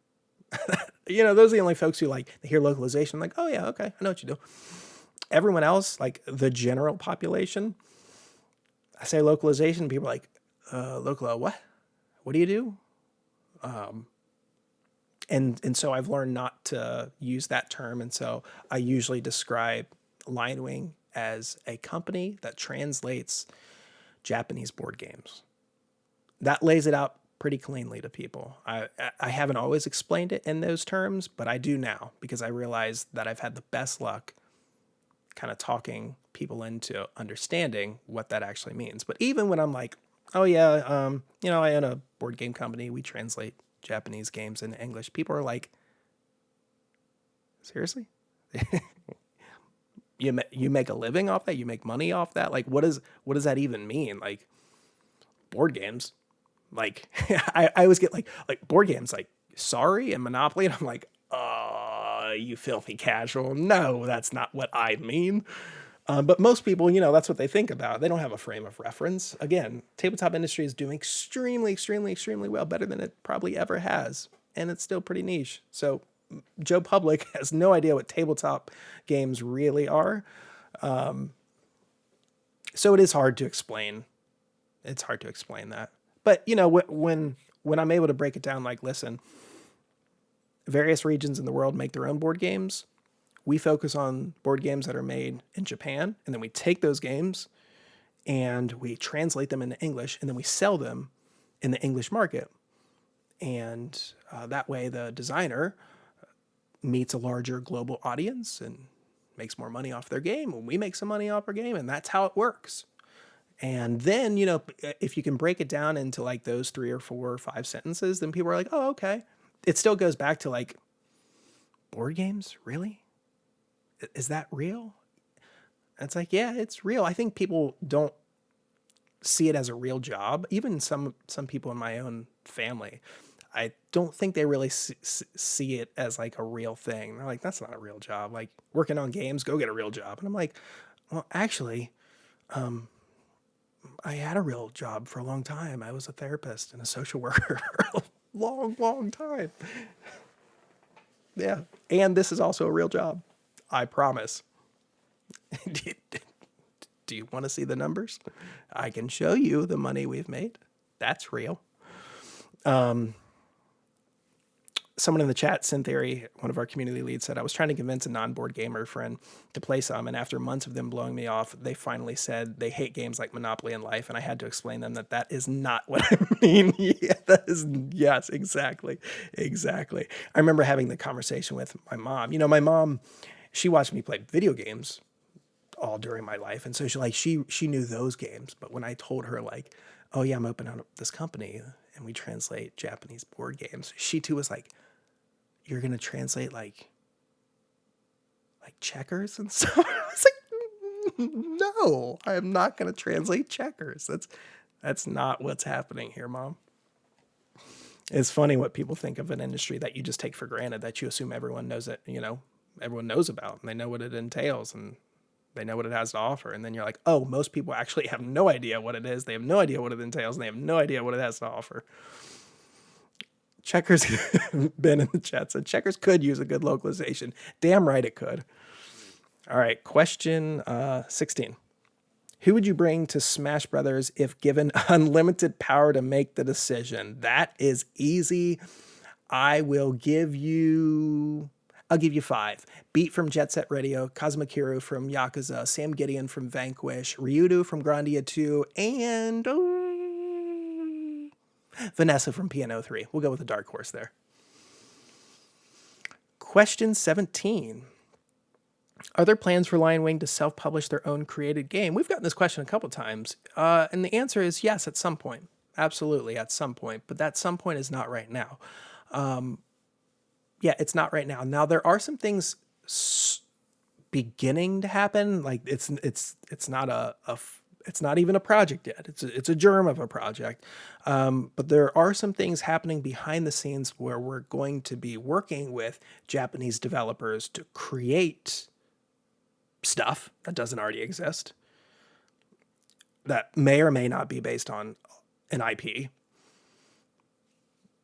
Those are the only folks who they hear localization, like, oh yeah, okay, I know what you do. Everyone else, like the general population, I say localization, people are like, what? What do you do? And so I've learned not to use that term. And so I usually describe LionWing as a company that translates Japanese board games. That lays it out pretty cleanly to people. I haven't always explained it in those terms, but I do now, because I realize that I've had the best luck kind of talking people into understanding what that actually means. But even when I'm like, oh yeah, I own a board game company, we translate Japanese games into English, people are like, seriously? You make a living off that? You make money off that? Like, what does that even mean? Like, board games, like I always get like board games, like Sorry and Monopoly, and I'm like, you filthy casual. No, that's not what I mean. But most people, that's what they think about. They don't have a frame of reference. Again, tabletop industry is doing extremely, extremely, extremely well, better than it probably ever has, and it's still pretty niche. So Joe Public has no idea what tabletop games really are. So it is hard to explain. It's hard to explain that. But, when I'm able to break it down, like, listen, various regions in the world make their own board games. We focus on board games that are made in Japan, and then we take those games and we translate them into English, and then we sell them in the English market. And that way the designer meets a larger global audience and makes more money off their game, and we make some money off our game, and that's how it works. And then, if you can break it down into like those 3 or 4 or 5 sentences, then people are like, oh, okay. it still goes back to like, board games, really? Is that real? It's like, yeah, it's real. I think people don't see it as a real job. Even some people in my own family, I don't think they really see it as like a real thing. They're like, that's not a real job. Like, working on games, go get a real job. And I'm like, well, actually, I had a real job for a long time. I was a therapist and a social worker for a long time. Yeah. And this is also a real job. I promise. Do you want to see the numbers? I can show you the money we've made. That's real. Someone in the chat, Syntheory, one of our community leads, said, I was trying to convince a non-board gamer friend to play some, and after months of them blowing me off, they finally said they hate games like Monopoly and Life, and I had to explain them that that is not what I mean. Yeah, that is, yes, exactly. I remember having the conversation with my mom. You know, my mom, she watched me play video games all during my life, and so she knew those games. But when I told her, like, oh yeah, I'm opening up this company and we translate Japanese board games, she too was like, you're gonna translate like checkers and stuff? I was like, no, I am not gonna translate checkers. That's not what's happening here, Mom. It's funny what people think of an industry that you just take for granted, that you assume everyone knows it, you know, everyone knows about, and they know what it entails, and they know what it has to offer. And then you're like, oh, most people actually have no idea what it is. They have no idea what it entails, and they have no idea what it has to offer. Checkers, Ben in the chat said, Checkers could use a good localization. Damn right it could. All right, question 16. Who would you bring to Smash Brothers if given unlimited power to make the decision? That is easy. I'll give you 5. Beat from Jet Set Radio, Kazumakiru from Yakuza, Sam Gideon from Vanquish, Ryudo from Grandia 2, and Vanessa from Piano 3. We'll go with the dark horse there. Question 17. Are there plans for LionWing to self-publish their own created game? We've gotten this question a couple times, and the answer is yes, at some point. Absolutely, at some point. But that some point is not right now. Yeah, it's not right now. Now, there are some things beginning to happen. Like, it's not it's not even a project yet. It's a germ of a project. But there are some things happening behind the scenes where we're going to be working with Japanese developers to create stuff that doesn't already exist, that may or may not be based on an IP.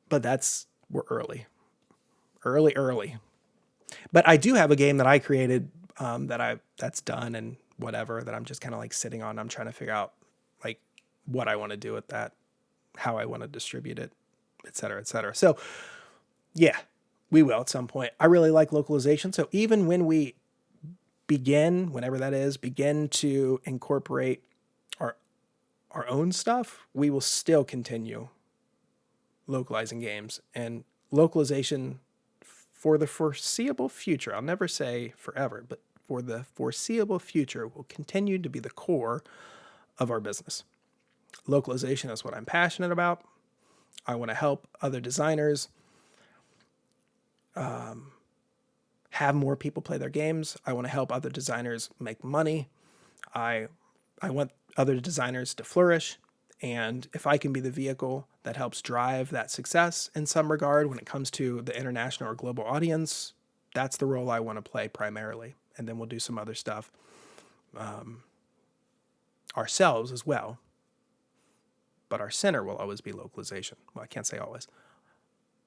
But we're early. But I do have a game that I created that's done and whatever, that I'm just kind of like sitting on. I'm trying to figure out like what I want to do with that, how I want to distribute it, et cetera, et cetera. So yeah, we will at some point. I really like localization. So even when we begin, whenever that is, begin to incorporate our own stuff, we will still continue localizing games. And localization for the foreseeable future, I'll never say forever, but for the foreseeable future, will continue to be the core of our business. Localization is what I'm passionate about. I want to help other designers have more people play their games. I want to help other designers make money. I want other designers to flourish. And if I can be the vehicle that helps drive that success in some regard when it comes to the international or global audience, that's the role I want to play primarily. And then we'll do some other stuff ourselves as well. But our center will always be localization. Well, I can't say always,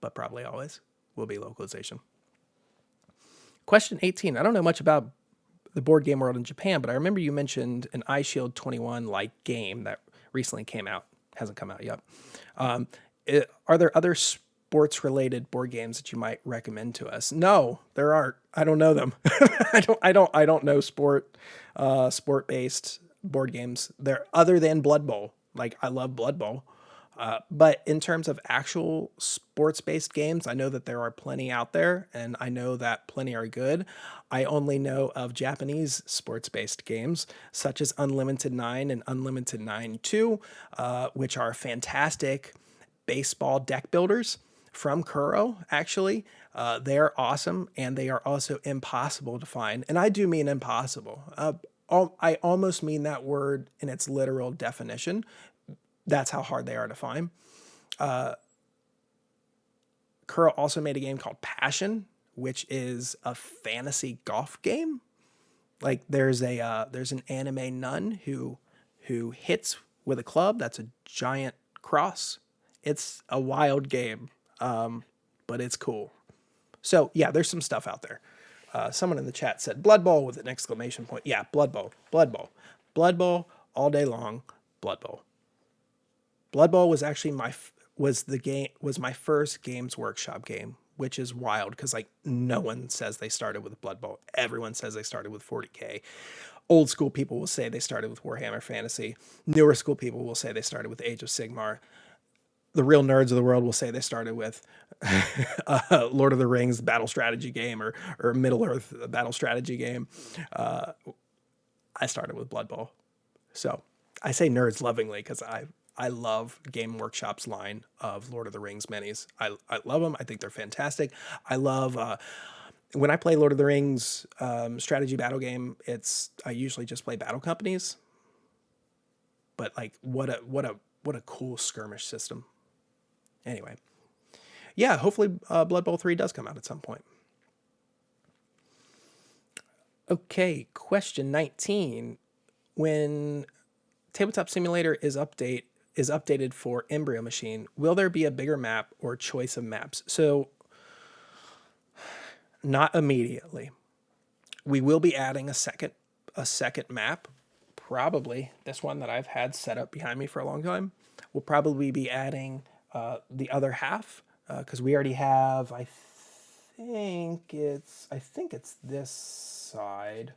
but probably always will be localization. Question 18. I don't know much about the board game world in Japan, but I remember you mentioned an iShield 21-like game that recently came out. Hasn't come out yet. Are there other sports-related board games that you might recommend to us? No, there aren't. I don't know them. I don't know sport-based board games there other than Blood Bowl. Like, I love Blood Bowl. But in terms of actual sports-based games, I know that there are plenty out there, and I know that plenty are good. I only know of Japanese sports-based games, such as Unlimited 9 and Unlimited 9 2, which are fantastic baseball deck builders from Kuro, actually. They're awesome, and they are also impossible to find. And I do mean impossible. I almost mean that word in its literal definition. That's how hard they are to find. Kuro also made a game called Passion, which is a fantasy golf game. Like there's an anime nun who hits with a club that's a giant cross. It's a wild game, but it's cool. So yeah, there's some stuff out there. Someone in the chat said Blood Bowl with an exclamation point. Yeah, Blood Bowl, Blood Bowl, Blood Bowl all day long. Blood Bowl. Blood Bowl was actually was my first Games Workshop game, which is wild because like no one says they started with Blood Bowl. Everyone says they started with 40K. Old school people will say they started with Warhammer Fantasy. Newer school people will say they started with Age of Sigmar. The real nerds of the world will say they started with Lord of the Rings battle strategy game or Middle Earth battle strategy game. I started with Blood Bowl. So I say nerds lovingly because I love Game Workshop's line of Lord of the Rings minis. I love them. I think they're fantastic. I love when I play Lord of the Rings strategy battle game. I usually just play battle companies, but like what a cool skirmish system. Anyway, yeah, hopefully Blood Bowl 3 does come out at some point. Okay, question 19. When Tabletop Simulator is updated for Embryo Machine, will there be a bigger map or choice of maps? So, not immediately. We will be adding a second map, probably this one that I've had set up behind me for a long time. We'll probably be adding the other half because we already have. I think it's this side.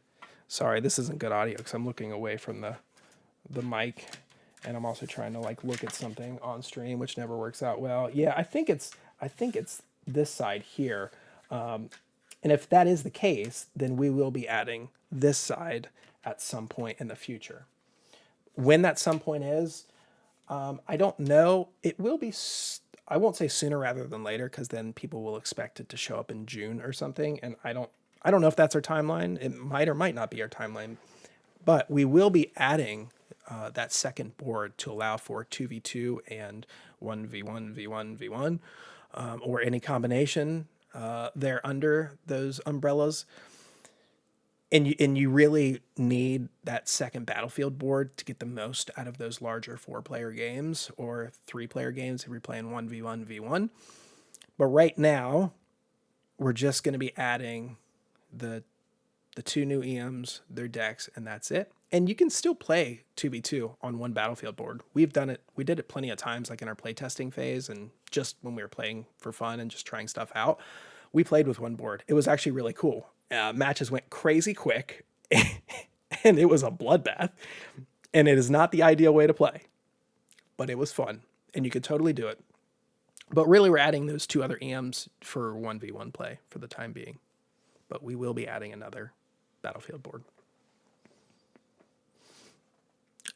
Sorry, this isn't good audio because I'm looking away from the mic, and I'm also trying to like look at something on stream, which never works out well. Yeah, I think it's this side here. And if that is the case, then we will be adding this side at some point in the future. When that some point is, I don't know. It will be, I won't say sooner rather than later, because then people will expect it to show up in June or something. And I don't know if that's our timeline. It might or might not be our timeline. But we will be adding that second board to allow for 2v2 and 1v1, v1, v1, or any combination there under those umbrellas. And you really need that second battlefield board to get the most out of those larger 4-player games or 3-player games if you're playing 1v1, v1. But right now, we're just going to be adding the 2 new EMs, their decks, and that's it. And you can still play 2v2 on one battlefield board. We've done it. We did it plenty of times, like in our playtesting phase and just when we were playing for fun and just trying stuff out. We played with one board. It was actually really cool. Matches went crazy quick, and it was a bloodbath. And it is not the ideal way to play, but it was fun, and you could totally do it. But really, we're adding those 2 other EMs for 1v1 play for the time being. But we will be adding another battlefield board.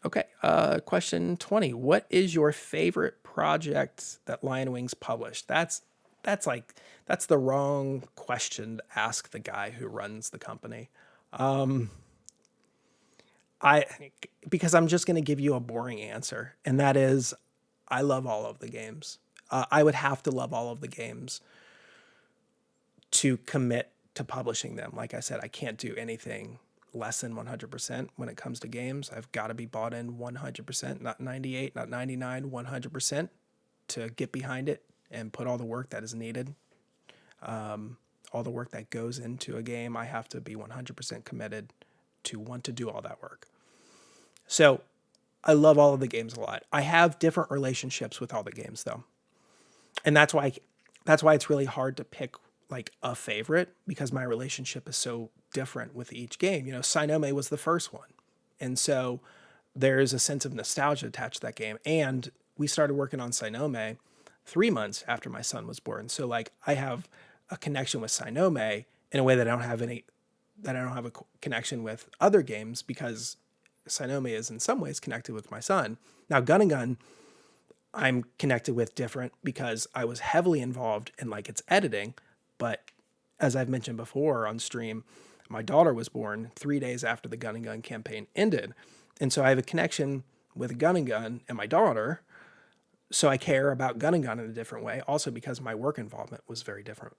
Okay, question 20. What is your favorite project that LionWing's published? That's the wrong question to ask the guy who runs the company. Because I'm just going to give you a boring answer, and that is I love all of the games. I would have to love all of the games to commit to publishing them. Like I said, I can't do anything less than 100% when it comes to games. I've got to be bought in 100%, not 98, not 99, 100% to get behind it and put all the work that is needed. All the work that goes into a game, I have to be 100% committed to want to do all that work. So I love all of the games a lot. I have different relationships with all the games though. And that's why it's really hard to pick like a favorite, because my relationship is so different with each game. You know, Sinome was the first one. And so there's a sense of nostalgia attached to that game. And we started working on Sinome 3 months after my son was born. So like I have a connection with Sinome in a way that I don't have a connection with other games, because Sinome is in some ways connected with my son. Now Gun and Gun, I'm connected with different because I was heavily involved in like its editing. But as I've mentioned before on stream, my daughter was born 3 days after the Gun and Gun campaign ended. And so I have a connection with Gun and Gun and my daughter. So I care about Gun and Gun in a different way. Also because my work involvement was very different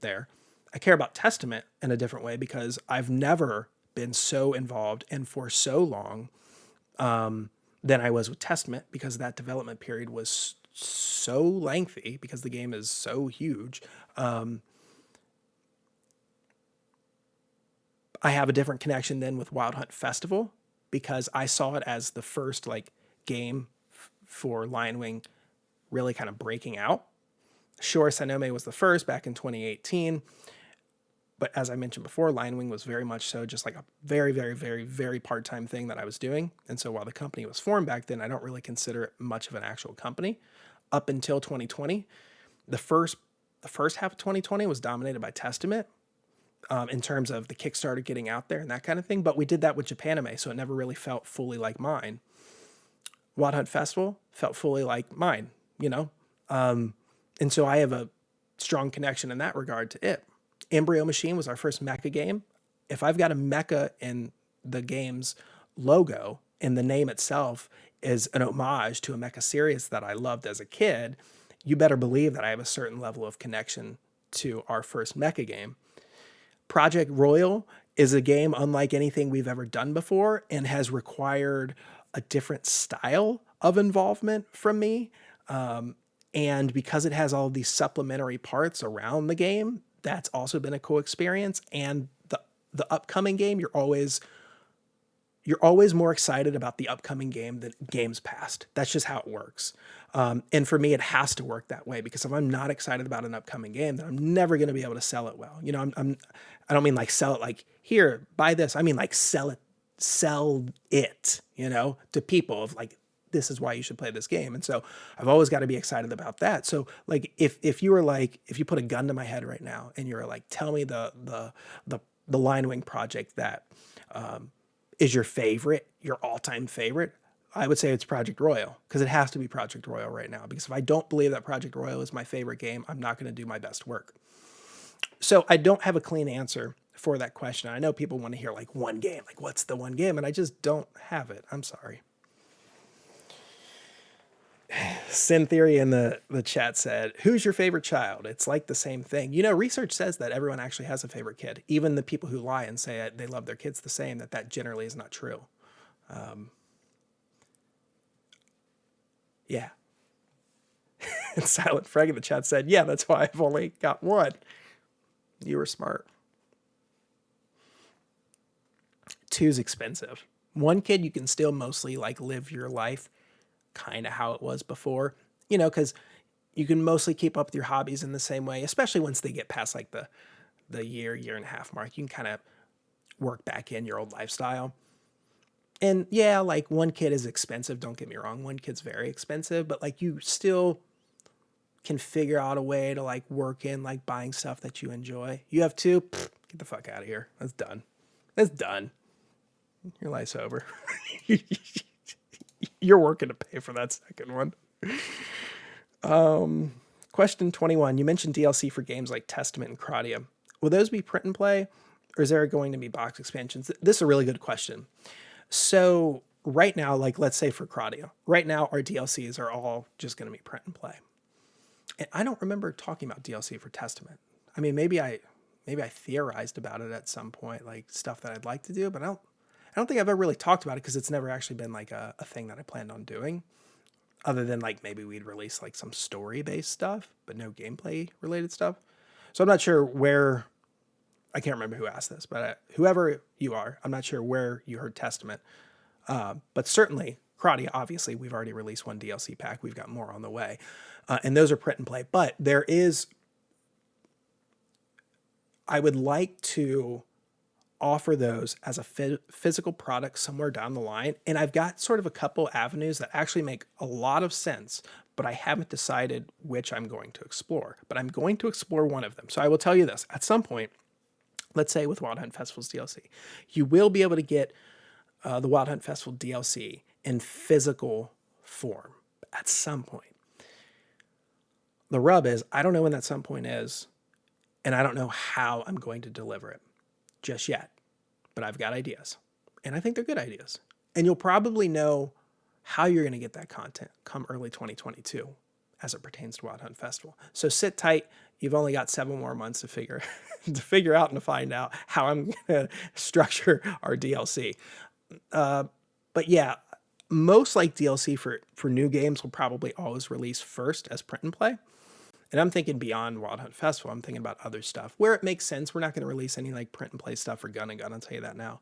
there. I care about Testament in a different way because I've never been so involved and for so long than I was with Testament, because that development period was so lengthy because the game is so huge. I have a different connection than with Wild Hunt Festival because I saw it as the first like game for LionWing really kind of breaking out. Sure, Sanome was the first back in 2018. But as I mentioned before, LionWing was very much so just like a very, very, very, very part-time thing that I was doing. And so while the company was formed back then, I don't really consider it much of an actual company. Up until 2020, the first half of 2020 was dominated by Testament in terms of the Kickstarter getting out there and that kind of thing. But we did that with Japanime, so it never really felt fully like mine. Wild Hunt Festival felt fully like mine, you know? And so I have a strong connection in that regard to it. Embryo Machine was our first mecha game. If I've got a mecha in the game's logo and the name itself is an homage to a mecha series that I loved as a kid, you better believe that I have a certain level of connection to our first mecha game. Project Royal is a game unlike anything we've ever done before and has required a different style of involvement from me. And because it has all these supplementary parts around the game, that's also been a cool experience. And the upcoming game, you're always more excited about the upcoming game than games past. That's just how it works. And for me, it has to work that way, because if I'm not excited about an upcoming game, then I'm never going to be able to sell it well. You know, I don't mean like sell it like, here, buy this. I mean like sell it, you know, to people of like, this is why you should play this game. And so I've always got to be excited about that. So like, if you were like, if you put a gun to my head right now and you're like, tell me the LionWing project that is your favorite, your all-time favorite, I would say it's Project Royal, because it has to be Project Royal right now. Because if I don't believe that Project Royal is my favorite game, I'm not going to do my best work. So I don't have a clean answer for that question. I know people want to hear like one game, like what's the one game? And I just don't have it. I'm sorry. Sin Theory in the chat said, who's your favorite child? It's like the same thing. You know, research says that everyone actually has a favorite kid. Even the people who lie and say they love their kids the same, that generally is not true. Yeah. Silent Freg in the chat said, yeah, that's why I've only got one. You were smart. 2's expensive. One kid, you can still mostly like live your life kind of how it was before, you know, because you can mostly keep up with your hobbies in the same way, especially once they get past like the year and a half mark. You can kind of work back in your old lifestyle. And yeah, like one kid is expensive. Don't get me wrong. One kid's very expensive, but like you still can figure out a way to like work in like buying stuff that you enjoy. You have 2, get the fuck out of here. That's done. That's done. Your life's over. You're working to pay for that second one. Question 21. You mentioned DLC for games like Testament and Kradia. Will those be print and play, or is there going to be box expansions? This is a really good question. So right now, like let's say for Kradia, right now our DLCs are all just going to be print and play. And I don't remember talking about DLC for Testament. I mean, maybe I theorized about it at some point, like stuff that I'd like to do, but I don't think I've ever really talked about it because it's never actually been like a thing that I planned on doing, other than like maybe we'd release like some story-based stuff, but no gameplay-related stuff. So I'm not sure where, I can't remember who asked this, but whoever you are, I'm not sure where you heard Testament. But certainly, Kradia, obviously, we've already released one DLC pack. We've got more on the way. And those are print and play. But there is, I would like to offer those as a physical product somewhere down the line. And I've got sort of a couple avenues that actually make a lot of sense, but I haven't decided which I'm going to explore. But I'm going to explore one of them. So I will tell you this. At some point, let's say with Wild Hunt Festival's DLC, you will be able to get the Wild Hunt Festival DLC in physical form at some point. The rub is I don't know when that some point is, and I don't know how I'm going to deliver it just yet, but I've got ideas, and I think they're good ideas. And you'll probably know how you're going to get that content come early 2022 as it pertains to Wild Hunt Festival. So sit tight. You've only got 7 more months to figure out and to find out how I'm going to structure our DLC. But yeah, most like DLC for new games will probably always release first as print and play. And I'm thinking beyond Wild Hunt Festival, I'm thinking about other stuff where it makes sense. We're not going to release any like print and play stuff for Gun and Gun. I'll tell you that now.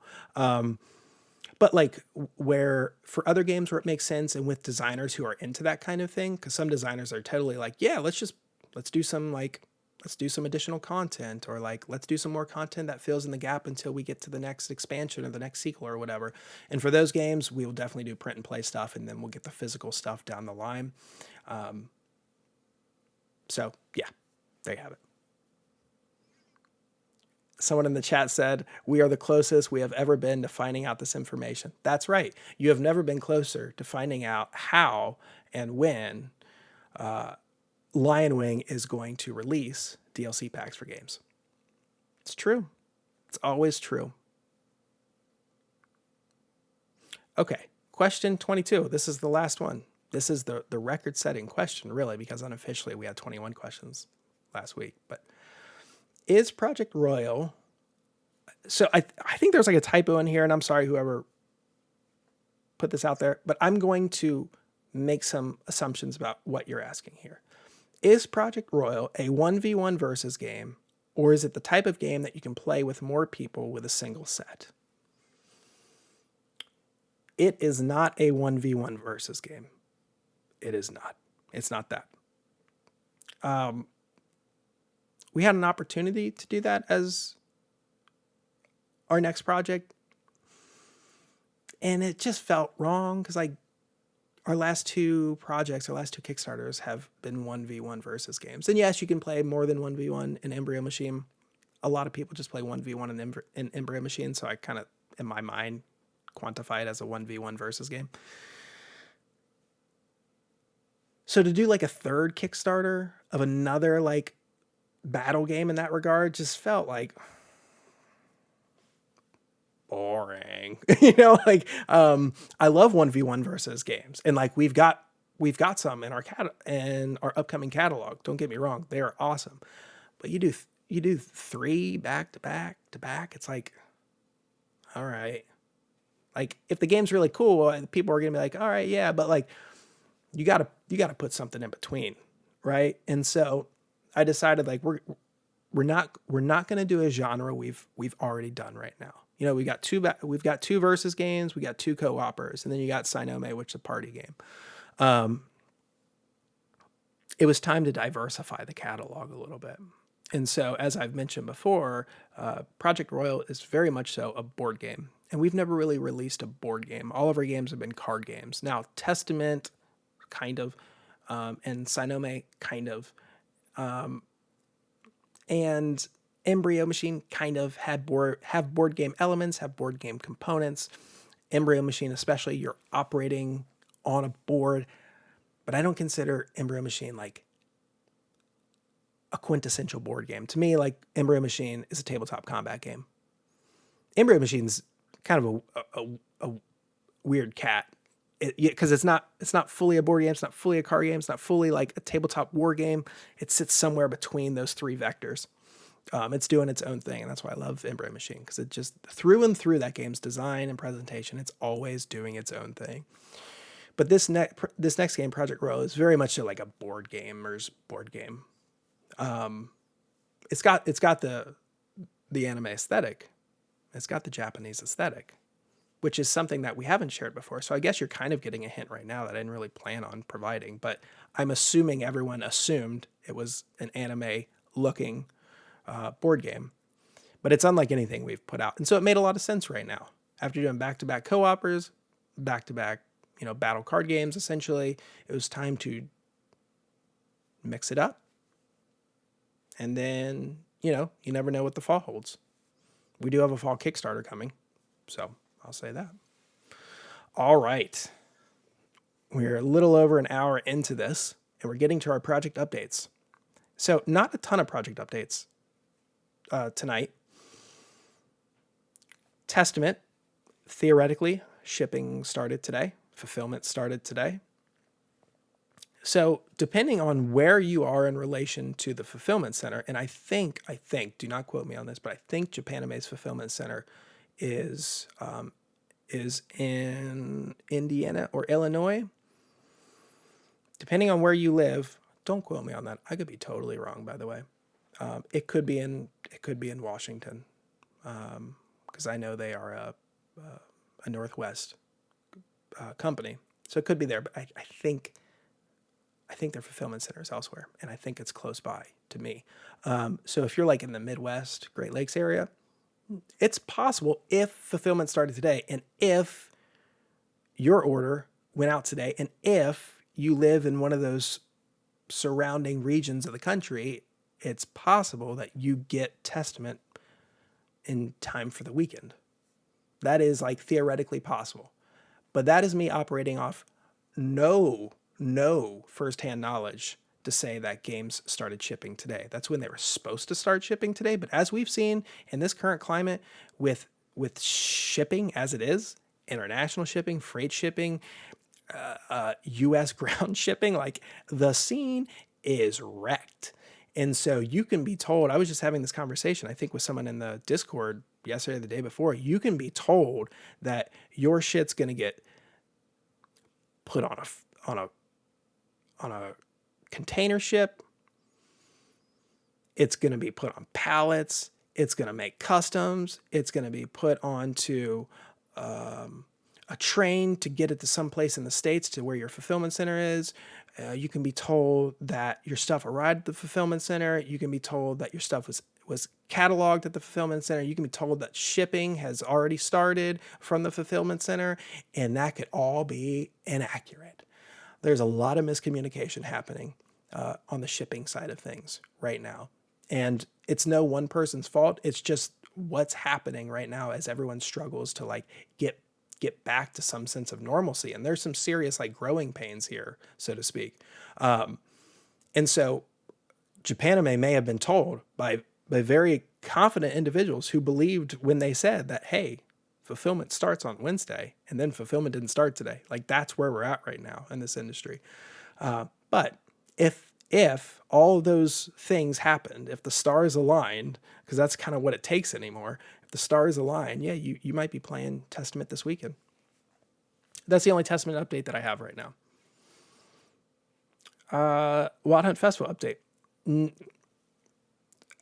But like where for other games where it makes sense and with designers who are into that kind of thing, because some designers are totally like, yeah, let's do some additional content, or like, let's do some more content that fills in the gap until we get to the next expansion or the next sequel or whatever. And for those games, we will definitely do print and play stuff, and then we'll get the physical stuff down the line. So yeah, there you have it. Someone in the chat said, we are the closest we have ever been to finding out this information. That's right. You have never been closer to finding out how and when LionWing is going to release DLC packs for games. It's true. It's always true. Okay, question 22. This is the last one. This is the record-setting question, really, because unofficially we had 21 questions last week. But is Project Royal... So I think there's like a typo in here, and I'm sorry whoever put this out there, but I'm going to make some assumptions about what you're asking here. Is Project Royal a 1v1 versus game, or is it the type of game that you can play with more people with a single set? It is not a 1v1 versus game. It is not. It's not that. We had an opportunity to do that as our next project, and it just felt wrong because like our last two Kickstarters have been 1v1 versus games. And yes, you can play more than 1v1 in Embryo Machine. A lot of people just play 1v1 in Embryo Machine, so I kind of, in my mind, quantify it as a 1v1 versus game. So to do like a third Kickstarter of another like battle game in that regard just felt like boring. Like I love 1v1 versus games, and like we've got some in our upcoming catalog. Don't get me wrong, they are awesome. But you do 3 back to back. It's like, all right. Like if the game's really cool, people are gonna be like, all right, yeah, but like you gotta put something in between, right? And so I decided like we're not gonna do a genre we've already done right now. We've got two versus games, we got 2 co-opers, and then you got Sinome, which is a party game. It was time to diversify the catalog a little bit. And so, as I've mentioned before, Project Royal is very much so a board game. And we've never really released a board game. All of our games have been card games. Now, Testament, kind of, and Sinome, kind of. And Embryo Machine kind of have board game elements, have board game components. Embryo Machine especially, you're operating on a board. But I don't consider Embryo Machine like a quintessential board game. To me, like Embryo Machine is a tabletop combat game. Embryo Machine's kind of a weird cat. Because it's not fully a board game, it's not fully a card game, it's not fully like a tabletop war game. It sits somewhere between those 3 vectors. It's doing its own thing, and that's why I love Embryo Machine, because it just through and through that game's design and presentation, it's always doing its own thing. But this next game, Project Royal, is very much like a board gamer's board game. It's got the anime aesthetic, it's got the Japanese aesthetic, which is something that we haven't shared before. So I guess you're kind of getting a hint right now that I didn't really plan on providing, but I'm assuming everyone assumed it was an anime-looking board game. But it's unlike anything we've put out. And so it made a lot of sense right now. After doing back-to-back co-opers, back-to-back, battle card games, essentially, it was time to mix it up. And then, you never know what the fall holds. We do have a fall Kickstarter coming, so I'll say that. All right. We're a little over an hour into this, and we're getting to our project updates. So not a ton of project updates tonight. Testament, theoretically, shipping started today. Fulfillment started today. So depending on where you are in relation to the fulfillment center, and I think, do not quote me on this, but I think Japanime's fulfillment center is in Indiana or Illinois. Depending on where you live, don't quote me on that. I could be totally wrong, by the way. It could be in Washington, because I know they are a Northwest company, so it could be there. But I think their fulfillment center is elsewhere, and I think it's close by to me. So if you're like in the Midwest, Great Lakes area, it's possible if fulfillment started today, and if your order went out today, and if you live in one of those surrounding regions of the country, it's possible that you get Testament in time for the weekend. That is like theoretically possible. But that is me operating off no firsthand knowledge to say that games started shipping today. That's when they were supposed to start shipping today. But as we've seen in this current climate with shipping as it is, international shipping, freight shipping, U.S. ground shipping, like the scene is wrecked. And so you can be told, I was just having this conversation, I think with someone in the Discord yesterday or the day before, you can be told that your shit's going to get put on a container ship. It's going to be put on pallets. It's going to make customs. It's going to be put onto a train to get it to some place in the States to where your fulfillment center is. You can be told that your stuff arrived at the fulfillment center. You can be told that your stuff was cataloged at the fulfillment center. You can be told that shipping has already started from the fulfillment center, and that could all be inaccurate. There's a lot of miscommunication happening on the shipping side of things right now. And it's no one person's fault. It's just what's happening right now as everyone struggles to like get back to some sense of normalcy. And there's some serious like growing pains here, so to speak. And so Japanime may have been told by very confident individuals who believed when they said that, hey, fulfillment starts on Wednesday, and then fulfillment didn't start today. Like that's where we're at right now in this industry. But if all of those things happened, if the stars aligned, because that's kind of what it takes anymore, if the stars align, yeah, you might be playing Testament this weekend. That's the only Testament update that I have right now. Wild Hunt Festival update.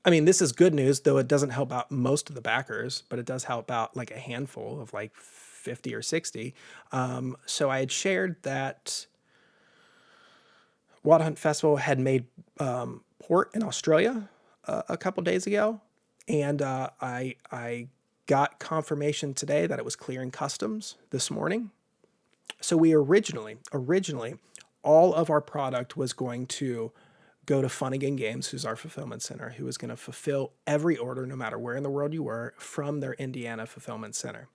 I mean, this is good news, though it doesn't help out most of the backers, but it does help out like a handful of like 50 or 60. So I had shared that Wild Hunt Festival had made port in Australia a couple days ago, and I got confirmation today that it was clearing customs this morning. So we originally, all of our product was going to go to Funnigan Games, who's our fulfillment center, who is going to fulfill every order, no matter where in the world you were, from their Indiana fulfillment center.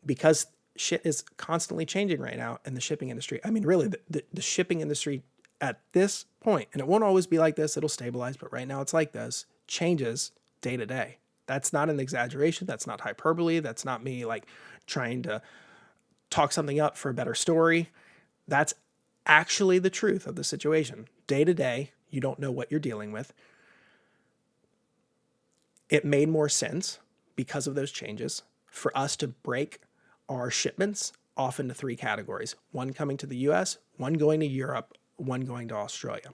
Because shit is constantly changing right now in the shipping industry. I mean, really, the shipping industry at this point, and it won't always be like this, it'll stabilize, but right now it's like this, changes day to day. That's not an exaggeration. That's not hyperbole. That's not me like trying to talk something up for a better story. That's actually the truth of the situation. Day to day, you don't know what you're dealing with. It made more sense because of those changes for us to break our shipments off into 3 categories. One coming to the US, one going to Europe, one going to Australia.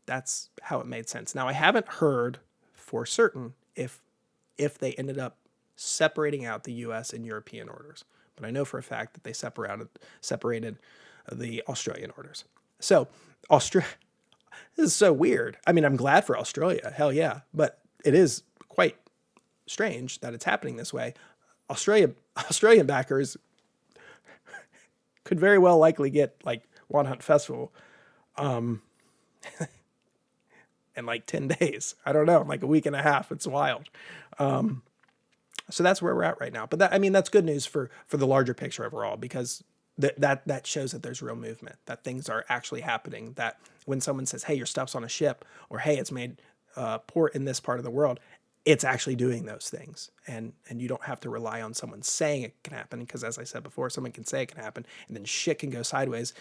That's how it made sense. Now, I haven't heard for certain if they ended up separating out the US and European orders, but I know for a fact that they separated the Australian orders. So this is so weird. I mean, I'm glad for Australia, hell yeah, but it is quite strange that it's happening this way. Australian backers could very well likely get like Wild Hunt Festival in like 10 days. I don't know, like a week and a half. It's wild. So that's where we're at right now. But that's good news for the larger picture overall, because that shows that there's real movement, that things are actually happening, that when someone says, hey, your stuff's on a ship, or hey, it's made port in this part of the world, it's actually doing those things. And you don't have to rely on someone saying it can happen, because as I said before, someone can say it can happen and then shit can go sideways,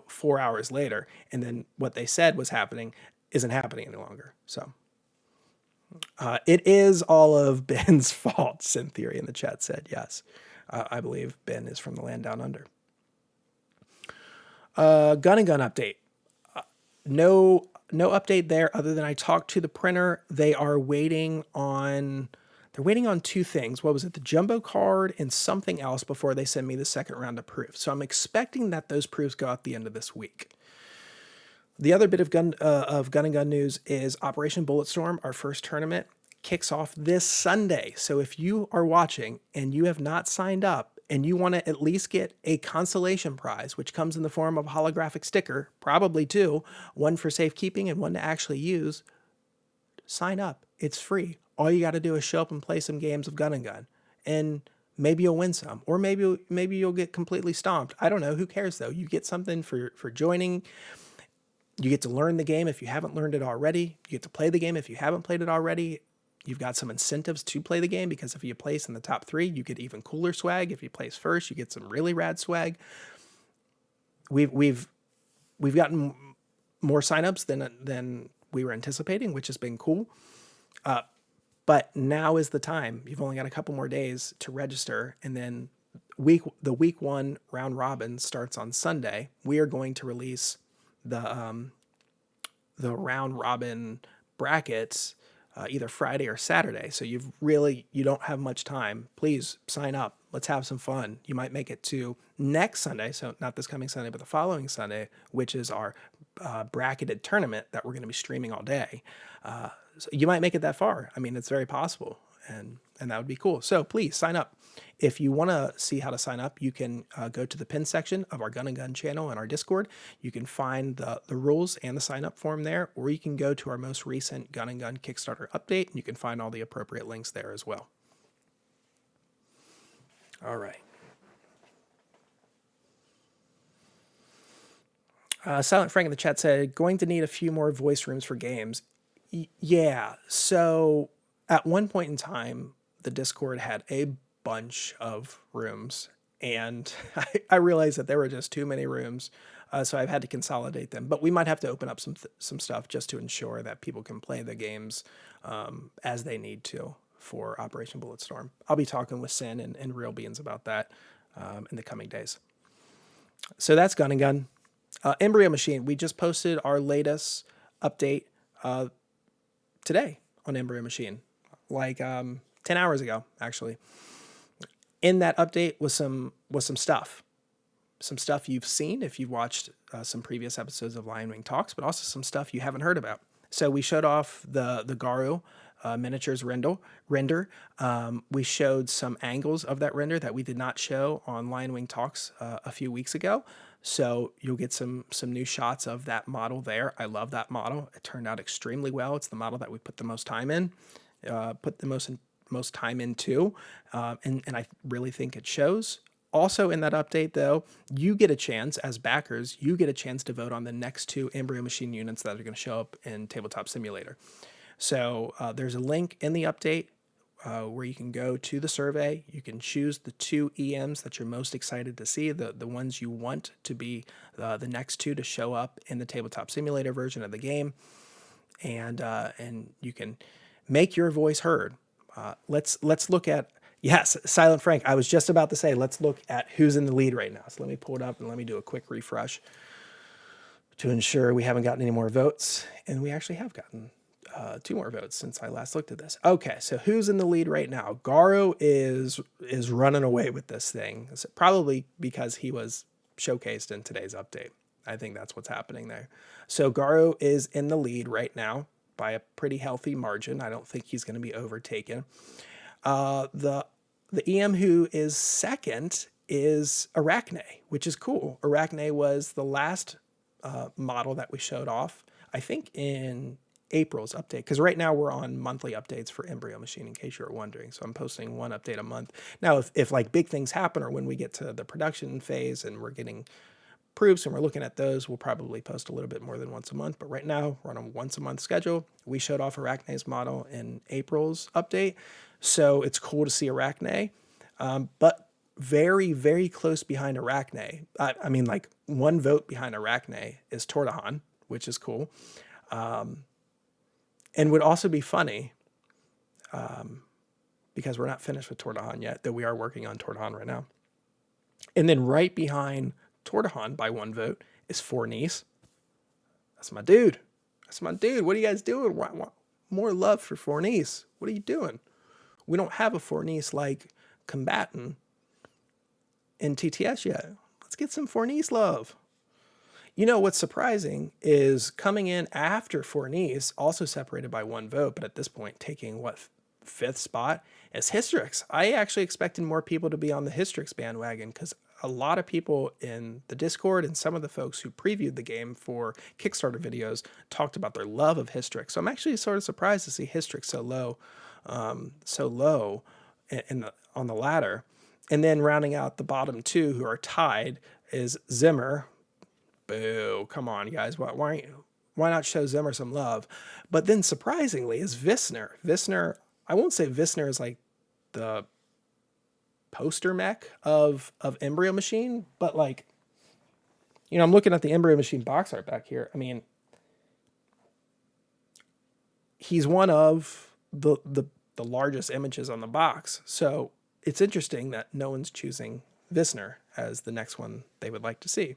4 hours later, and then what they said was happening isn't happening any longer. So it is all of Ben's fault, Syntheory in the chat said. Yes, I believe Ben is from the land down under. Gun and Gun update. No update there other than I talked to the printer. They are waiting on two things. What was it? The jumbo card and something else before they send me the second round of proofs. So I'm expecting that those proofs go out the end of this week. The other bit of Gun and Gun news is Operation Bulletstorm, our first tournament, kicks off this Sunday. So if you are watching and you have not signed up and you want to at least get a consolation prize, which comes in the form of a holographic sticker, probably two, one for safekeeping and one to actually use, sign up. It's free. All you got to do is show up and play some games of Gun and Gun, and maybe you'll win some, or maybe you'll get completely stomped. I don't know. Who cares though? You get something for joining. You get to learn the game if you haven't learned it already. You get to play the game if you haven't played it already. You've got some incentives to play the game, because if you place in the top 3, you get even cooler swag. If you place first, you get some really rad swag. We've gotten more signups than we were anticipating, which has been cool. But now is the time. You've only got a couple more days to register, and then the week 1 round robin starts on Sunday. We are going to release the round robin brackets either Friday or Saturday. So you don't have much time. Please sign up. Let's have some fun. You might make it to next Sunday. So not this coming Sunday, but the following Sunday, which is our bracketed tournament that we're going to be streaming all day. So you might make it that far. I mean, it's very possible. And that would be cool. So please sign up. If you want to see how to sign up, you can go to the pin section of our Gun and Gun channel and our Discord. You can find the rules and the sign up form there, or you can go to our most recent Gun and Gun Kickstarter update, and you can find all the appropriate links there as well. All right. Silent Frank in the chat said, going to need a few more voice rooms for games. Yeah, so at one point in time, the Discord had a bunch of rooms, and I realized that there were just too many rooms, so I've had to consolidate them. But we might have to open up some stuff just to ensure that people can play the games as they need to for Operation Bulletstorm. I'll be talking with Sin and Real Beans about that in the coming days. So that's Gun and Gun. Embryo Machine, we just posted our latest update today on Embryo Machine, like 10 hours ago, actually. In that update was some stuff you've seen if you've watched some previous episodes of LionWing Talks, but also some stuff you haven't heard about. So we showed off the Garu miniatures render. We showed some angles of that render that we did not show on LionWing Talks a few weeks ago. So you'll get some new shots of that model there. I love that model. It turned out extremely well. It's the model that we put the most time in, most time into, and I really think it shows. Also in that update, though, you get a chance, as backers, to vote on the next 2 Embryo Machine units that are going to show up in Tabletop Simulator. So there's a link in the update where you can go to the survey. You can choose the 2 EMs that you're most excited to see, the ones you want to be the next 2 to show up in the Tabletop Simulator version of the game, and you can make your voice heard. Let's look at, yes, Silent Frank, I was just about to say, let's look at who's in the lead right now. So let me pull it up and let me do a quick refresh to ensure we haven't gotten any more votes. And we actually have gotten 2 more votes since I last looked at this. Okay, so who's in the lead right now? Garu is running away with this thing, probably because he was showcased in today's update. I think that's what's happening there. So Garu is in the lead right now by a pretty healthy margin. I don't think he's going to be overtaken. The EM who is second is Arachne, which is cool. Arachne was the last model that we showed off, I think in April's update, because right now we're on monthly updates for Embryo Machine, in case you were wondering. So I'm posting one update a month. Now, if like big things happen, or when we get to the production phase and we're getting proofs and we're looking at those, we'll probably post a little bit more than once a month. But right now we're on a once a month schedule. We showed off Arachne's model in April's update, so it's cool to see Arachne. But very, very close behind Arachne. I mean, like 1 vote behind Arachne is Tordahan, which is cool. And would also be funny, because we're not finished with Tordahan yet, though we are working on Tordahan right now. And then right behind Tordahan by 1 vote is Fornice. That's my dude. That's my dude. What are you guys doing? Want more love for Fornice? What are you doing? We don't have a Fornice-like combatant in TTS yet. Let's get some Fornice love. You know, what's surprising is coming in after Fornice, also separated by 1 vote, but at this point taking, what, 5th spot, is Hystrix. I actually expected more people to be on the Hystrix bandwagon, because a lot of people in the Discord and some of the folks who previewed the game for Kickstarter videos talked about their love of Hystrix. So I'm actually sort of surprised to see Hystrix so low on the ladder. And then rounding out the bottom 2 who are tied is Zimmer. Boo, come on, guys. Why not show Zimmer some love? But then surprisingly is Visner. Visner, I won't say Visner is like the poster mech of Embryo Machine, but like, you know, I'm looking at the Embryo Machine box art back here. I mean, he's one of the largest images on the box. So it's interesting that no one's choosing Visner as the next one they would like to see.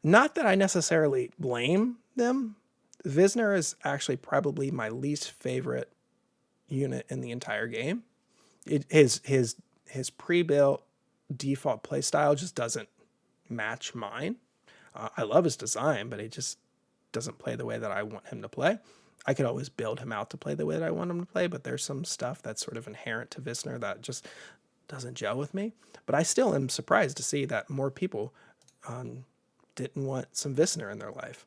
Not that I necessarily blame them. Visner is actually probably my least favorite unit in the entire game. His pre-built default playstyle just doesn't match mine. I love his design, but he just doesn't play the way that I want him to play. I could always build him out to play the way that I want him to play, but there's some stuff that's sort of inherent to Visner that just doesn't gel with me. But I still am surprised to see that more people didn't want some Visner in their life.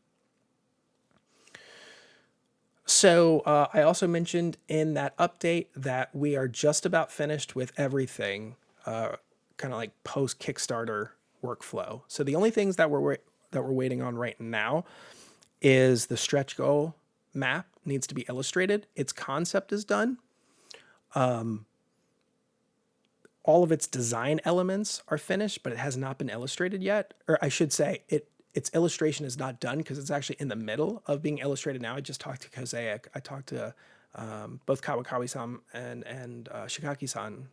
So I also mentioned in that update that we are just about finished with everything, kind of like post Kickstarter workflow. So the only things that we're waiting on right now is the stretch goal map needs to be illustrated. Its concept is done. All of its design elements are finished, but it has not been illustrated yet. Or I should say, its illustration is not done because it's actually in the middle of being illustrated now. I just talked to Kosaic. I talked to both Kawakawi-san and Shigaki-san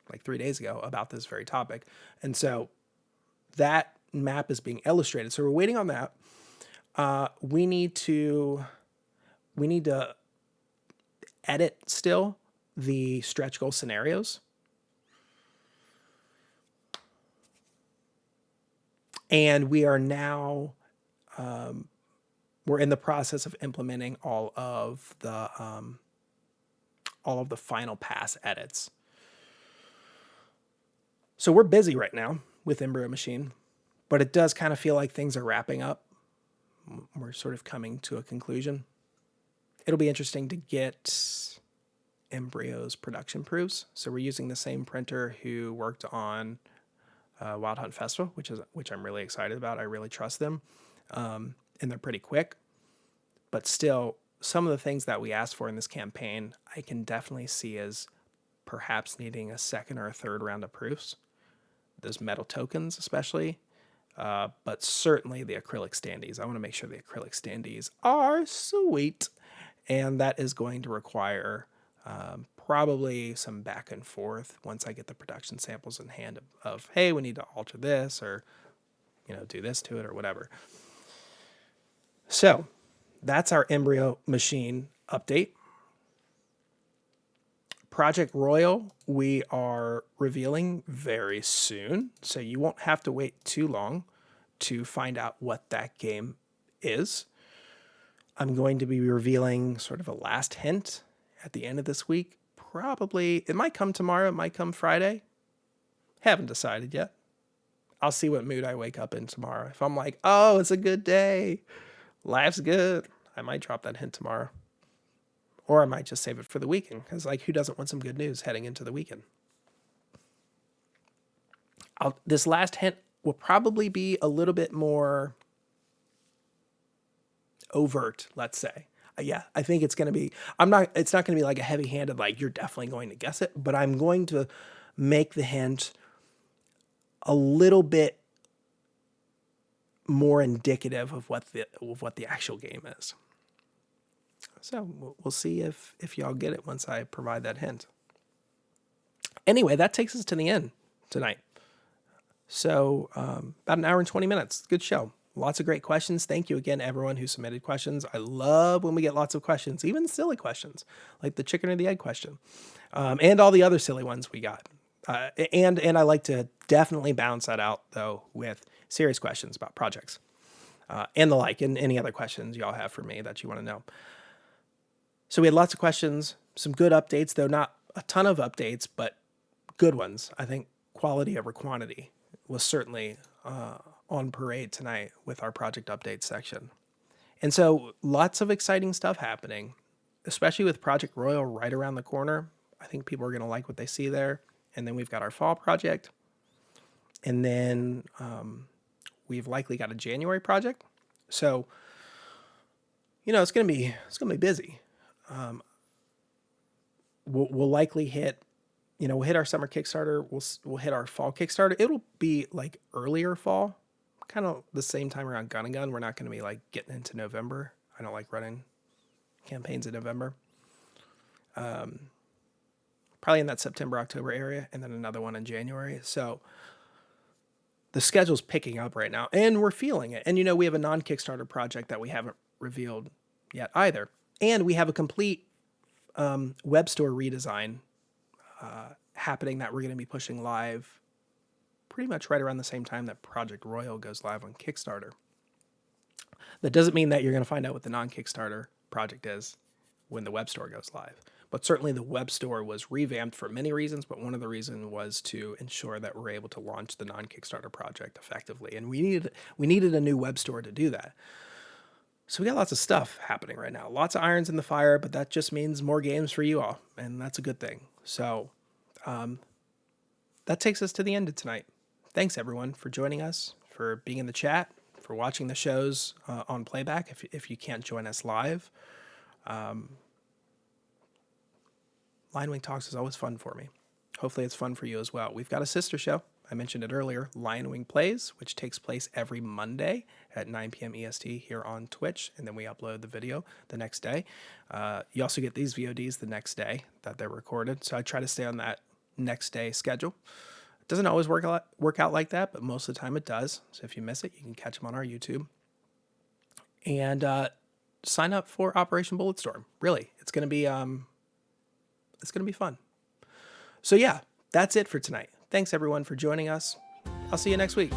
like 3 days ago about this very topic. And so that map is being illustrated. So we're waiting on that. We need to edit still the stretch goal scenarios. And we are now, we're in the process of implementing all of the final pass edits. So we're busy right now with Embryo Machine, but it does kind of feel like things are wrapping up. We're sort of coming to a conclusion. It'll be interesting to get Embryo's production proofs. So we're using the same printer who worked on Wild Hunt Festival, which I'm really excited about. I really trust them, and they're pretty quick. But still, some of the things that we asked for in this campaign, I can definitely see as perhaps needing a second or a third round of proofs. Those metal tokens, especially, but certainly the acrylic standees. I want to make sure the acrylic standees are sweet, and that is going to require probably some back and forth once I get the production samples in hand of hey, we need to alter this or, you know, do this to it or whatever. So that's our Embryo Machine update. Project Royal, we are revealing very soon, so you won't have to wait too long to find out what that game is. I'm going to be revealing sort of a last hint at the end of this week. Probably, it might come tomorrow, it might come Friday. Haven't decided yet. I'll see what mood I wake up in tomorrow. If I'm like, oh, it's a good day, life's good, I might drop that hint tomorrow. Or I might just save it for the weekend, because like, who doesn't want some good news heading into the weekend? This last hint will probably be a little bit more overt, let's say. Yeah, I think it's going to be, it's not going to be like a heavy handed, like you're definitely going to guess it, but I'm going to make the hint a little bit more indicative of what the actual game is. So we'll see if y'all get it once I provide that hint. Anyway, that takes us to the end tonight. So about an hour and 20 minutes. Good show. Lots of great questions. Thank you again, everyone who submitted questions. I love when we get lots of questions, even silly questions, like the chicken or the egg question, and all the other silly ones we got. And I like to definitely balance that out, though, with serious questions about projects and the like, and any other questions y'all have for me that you want to know. So we had lots of questions, some good updates, though not a ton of updates, but good ones. I think quality over quantity was certainly on parade tonight with our project update section. And so lots of exciting stuff happening, especially with Project Royal right around the corner. I think people are going to like what they see there. And then we've got our fall project. And then we've likely got a January project. So, it's going to be busy. We'll likely hit, we'll hit our summer Kickstarter. We'll hit our fall Kickstarter. It'll be like earlier fall, kind of the same time around Gun and Gun. We're not going to be like getting into November. I don't like running campaigns in November. Probably in that September, October area, and then another one in January. So the schedule's picking up right now, and we're feeling it. And, we have a non-Kickstarter project that we haven't revealed yet either. And we have a complete web store redesign happening that we're going to be pushing live pretty much right around the same time that Project Royal goes live on Kickstarter. That doesn't mean that you're going to find out what the non-Kickstarter project is when the web store goes live. But certainly the web store was revamped for many reasons, but one of the reasons was to ensure that we're able to launch the non-Kickstarter project effectively. And we needed a new web store to do that. So we got lots of stuff happening right now. Lots of irons in the fire, but that just means more games for you all, and that's a good thing. So that takes us to the end of tonight. Thanks, everyone, for joining us, for being in the chat, for watching the shows on playback if you can't join us live. LionWing Talks is always fun for me. Hopefully it's fun for you as well. We've got a sister show. I mentioned it earlier, LionWing Plays, which takes place every Monday at 9 p.m. EST here on Twitch, and then we upload the video the next day. You also get these VODs the next day that they're recorded, so I try to stay on that next day schedule. It doesn't always work out like that, but most of the time it does. So if you miss it, you can catch them on our YouTube. And sign up for Operation Bulletstorm. Really, it's going to be fun. So yeah, that's it for tonight. Thanks everyone for joining us. I'll see you next week.